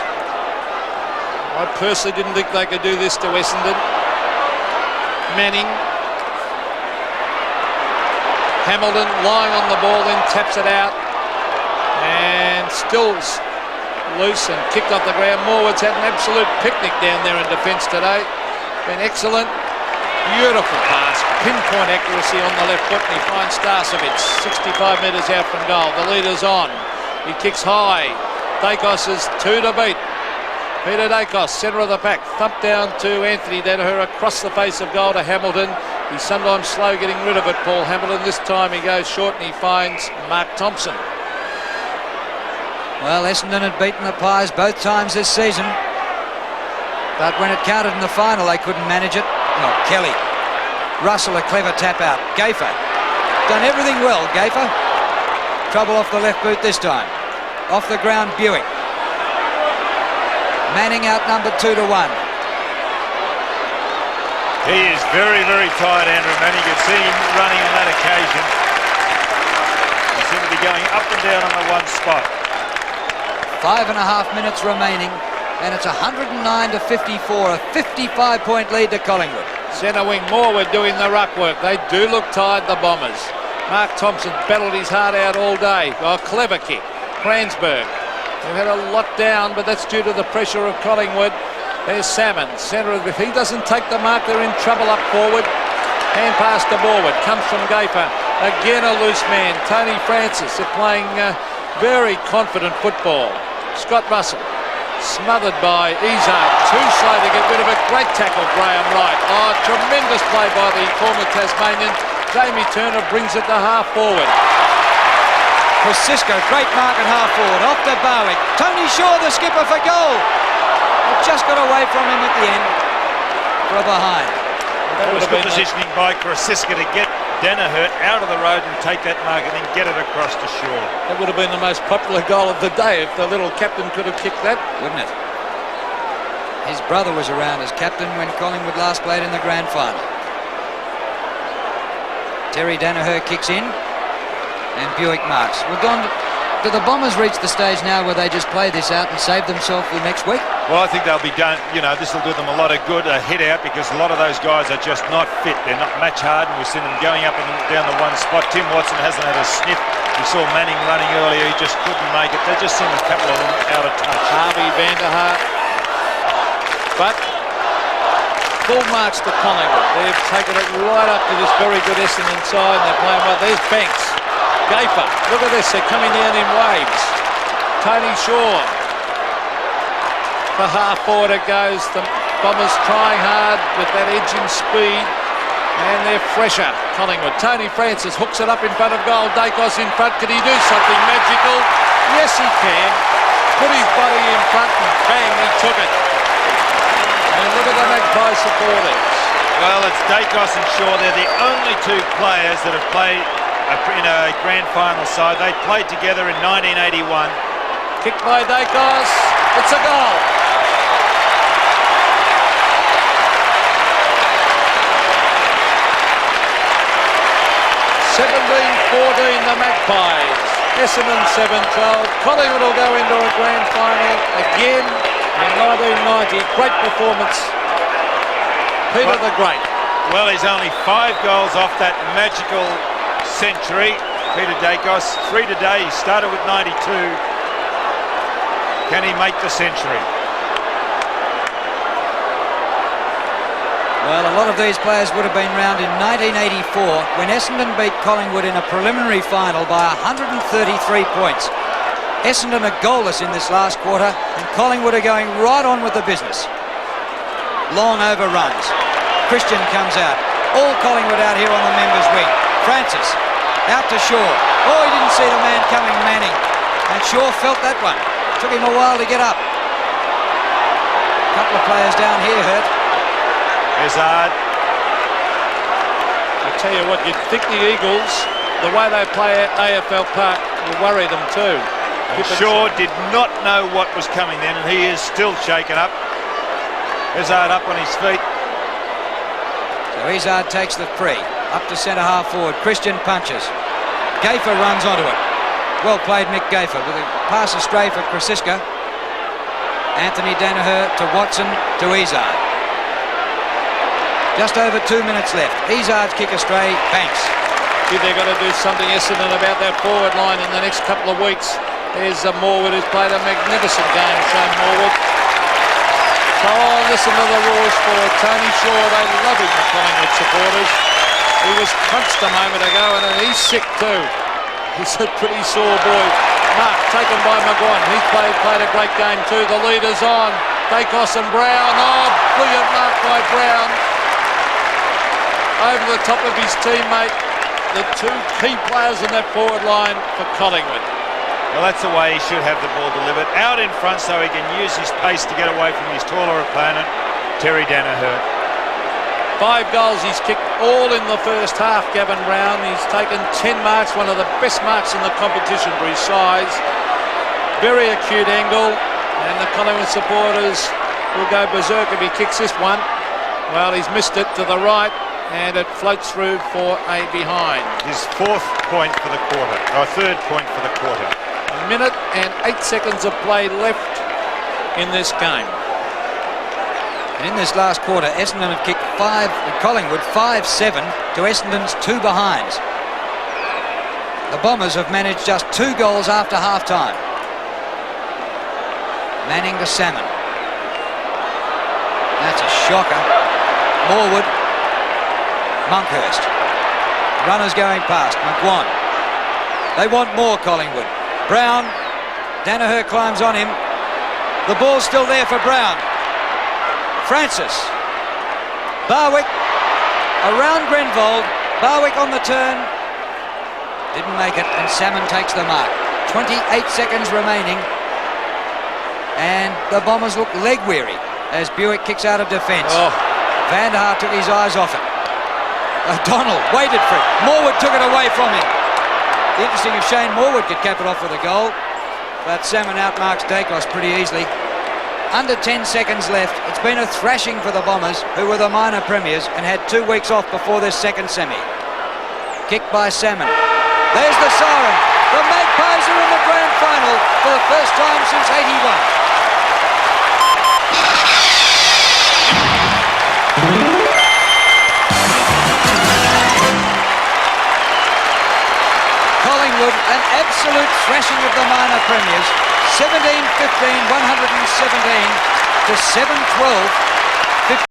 I personally didn't think they could do this to Essendon. Manning. Hamilton lying on the ball, then taps it out. And still loose and kicked off the ground. Morwood's had an absolute picnic down there in defence today. Been excellent. Beautiful pass. Pinpoint accuracy on the left foot, and he finds Starcevic 65 metres out from goal. The leader's on. He kicks high. Dacos is 2 to beat. Peter Dacos, centre of the pack. Thump down to Anthony Danaher across the face of goal to Hamilton. He's sometimes slow getting rid of it, Paul Hamilton. This time he goes short and he finds Mark Thompson. Well, Essendon had beaten the Pies both times this season, but when it counted in the final, they couldn't manage it. Oh, Kelly. Russell, a clever tap out. Gaffer. Done everything well, Gaffer. Trouble off the left boot this time. Off the ground, Buick. Manning outnumbered 2 to 1. He is very, very tired, Andrew Manning. You could see him running on that occasion. He seemed to be going up and down on the one spot. 5.5 minutes remaining, and it's 109 to 54, a 55-point lead to Collingwood. Centre wing Morwood doing the ruck work. They do look tired, the Bombers. Mark Thompson battled his heart out all day. Oh, clever kick. Kransberg. They've had a lot down, but that's due to the pressure of Collingwood. There's Salmon, centre of. If he doesn't take the mark, they're in trouble up forward. Hand pass to Borwood. Comes from Gaffer. Again a loose man. Tony Francis. They're playing very confident football. Scott Russell. Smothered by Izard. Too slow to get rid of it. Great tackle, Graham Wright. Oh, tremendous play by the former Tasmanian. Jamie Turner brings it to half forward. Francisco, great mark at half forward. Off to Barwick. Tony Shaw, the skipper, for goal. It just got away from him at the end. For a behind. That was good positioning by Krasiska to get Danaher out of the road and take that mark and then get it across to Shaw. That would have been the most popular goal of the day if the little captain could have kicked that. Wouldn't it? His brother was around as captain when Collingwood last played in the grand final. Terry Danaher kicks in and Buick marks. Well, Don, do the Bombers reach the stage now where they just play this out and save themselves for next week? Well, I think they'll be done. You know, this will do them a lot of good, a hit out, because a lot of those guys are just not fit. They're not match hard, and we've seen them going up and down the one spot. Tim Watson hasn't had a sniff. We saw Manning running earlier. He just couldn't make it. They just seem a couple of them out of touch. Harvey Vanderhart. But full marks to Collingwood. They've taken it right up to this very good Essendon side, and they're playing well. There's Banks. Gaffer. Look at this. They're coming down in waves. Tony Shaw. For half forward it goes. The Bombers trying hard with that edging speed. And they're fresher, Collingwood. Tony Francis hooks it up in front of goal. Dacos in front. Could he do something magical? Yes, he can. Put his body in front and bang, he took it. And look at the Magpie supporters. Well, it's Dacos and Shaw. They're the only two players that have played in a grand final side. They played together in 1981. Kicked by Dacos. It's a goal. The Magpies. Essendon 7-12. Collingwood will go into a grand final again in 1990. Great performance. Peter the Great. Well, he's only 5 goals off that magical century. Peter Dacos, 3 today. He started with 92. Can he make the century? Well, a lot of these players would have been round in 1984 when Essendon beat Collingwood in a preliminary final by 133 points. Essendon are goalless in this last quarter, and Collingwood are going right on with the business. Long overruns. Christian comes out. All Collingwood out here on the members' wing. Francis out to Shaw. Oh, he didn't see the man coming, Manning. And Shaw felt that one. Took him a while to get up. A couple of players down here hurt. Izard. I tell you what, you'd think the Eagles, the way they play at AFL Park, will worry them too. Shaw did not know what was coming then, and he is still shaken up. Izard up on his feet. So Izard takes the free. Up to centre half forward. Christian punches. Gaffer runs onto it. Well played, Mick Gaffer, with a pass astray for Krasiska. Anthony Danaher to Watson to Izzard. Just over 2 minutes left. Izzard's kick astray. Banks. They've got to do something, Essendon, about that forward line in the next couple of weeks. There's Morwood, who's played a magnificent game, Shane Morwood. So I'll listen to the roars for Tony Shaw. They love him, the Collingwood supporters. He was punched a moment ago, and he's sick too. He's a pretty sore boy. Mark taken by McGuan. He's played a great game too. The leader's on. Dacos and Brown. Oh, brilliant mark by Brown. Over the top of his teammate. The two key players in that forward line for Collingwood. Well, that's the way he should have the ball delivered. Out in front so he can use his pace to get away from his taller opponent, Terry Danaher. 5 goals he's kicked, all in the first half, Gavin Brown. He's taken 10 marks, one of the best marks in the competition for his size. Very acute angle, and the Collingwood supporters will go berserk if he kicks this one. Well, he's missed it to the right, and it floats through for a behind. His 4th point for the quarter, or 3rd point for the quarter. 1 minute and 8 seconds of play left in this game. And in this last quarter, Essendon have kicked Collingwood 5-7 to Essendon's 2 behinds. The Bombers have managed just 2 goals after half-time. Manning to Salmon. That's a shocker. Morwood. Monkhurst. Runners going past. McGuan. They want more, Collingwood. Brown. Danaher climbs on him. The ball's still there for Brown. Francis. Barwick. Around Grenvold. Barwick on the turn. Didn't make it, and Salmon takes the mark. 28 seconds remaining. And the Bombers look leg-weary as Buick kicks out of defence. Oh. Van der Haar took his eyes off it. O'Donnell waited for it. Morwood took it away from him. Interesting if Shane Morwood could cap it off with a goal. But Salmon outmarks Dacos pretty easily. Under 10 seconds left. It's been a thrashing for the Bombers, who were the minor premiers and had 2 weeks off before this second semi. Kick by Salmon. There's the siren. The Magpies are in the grand final for the first time since '81. Collingwood, an absolute thrashing of the minor premiers. 17-15, 117 to 7-12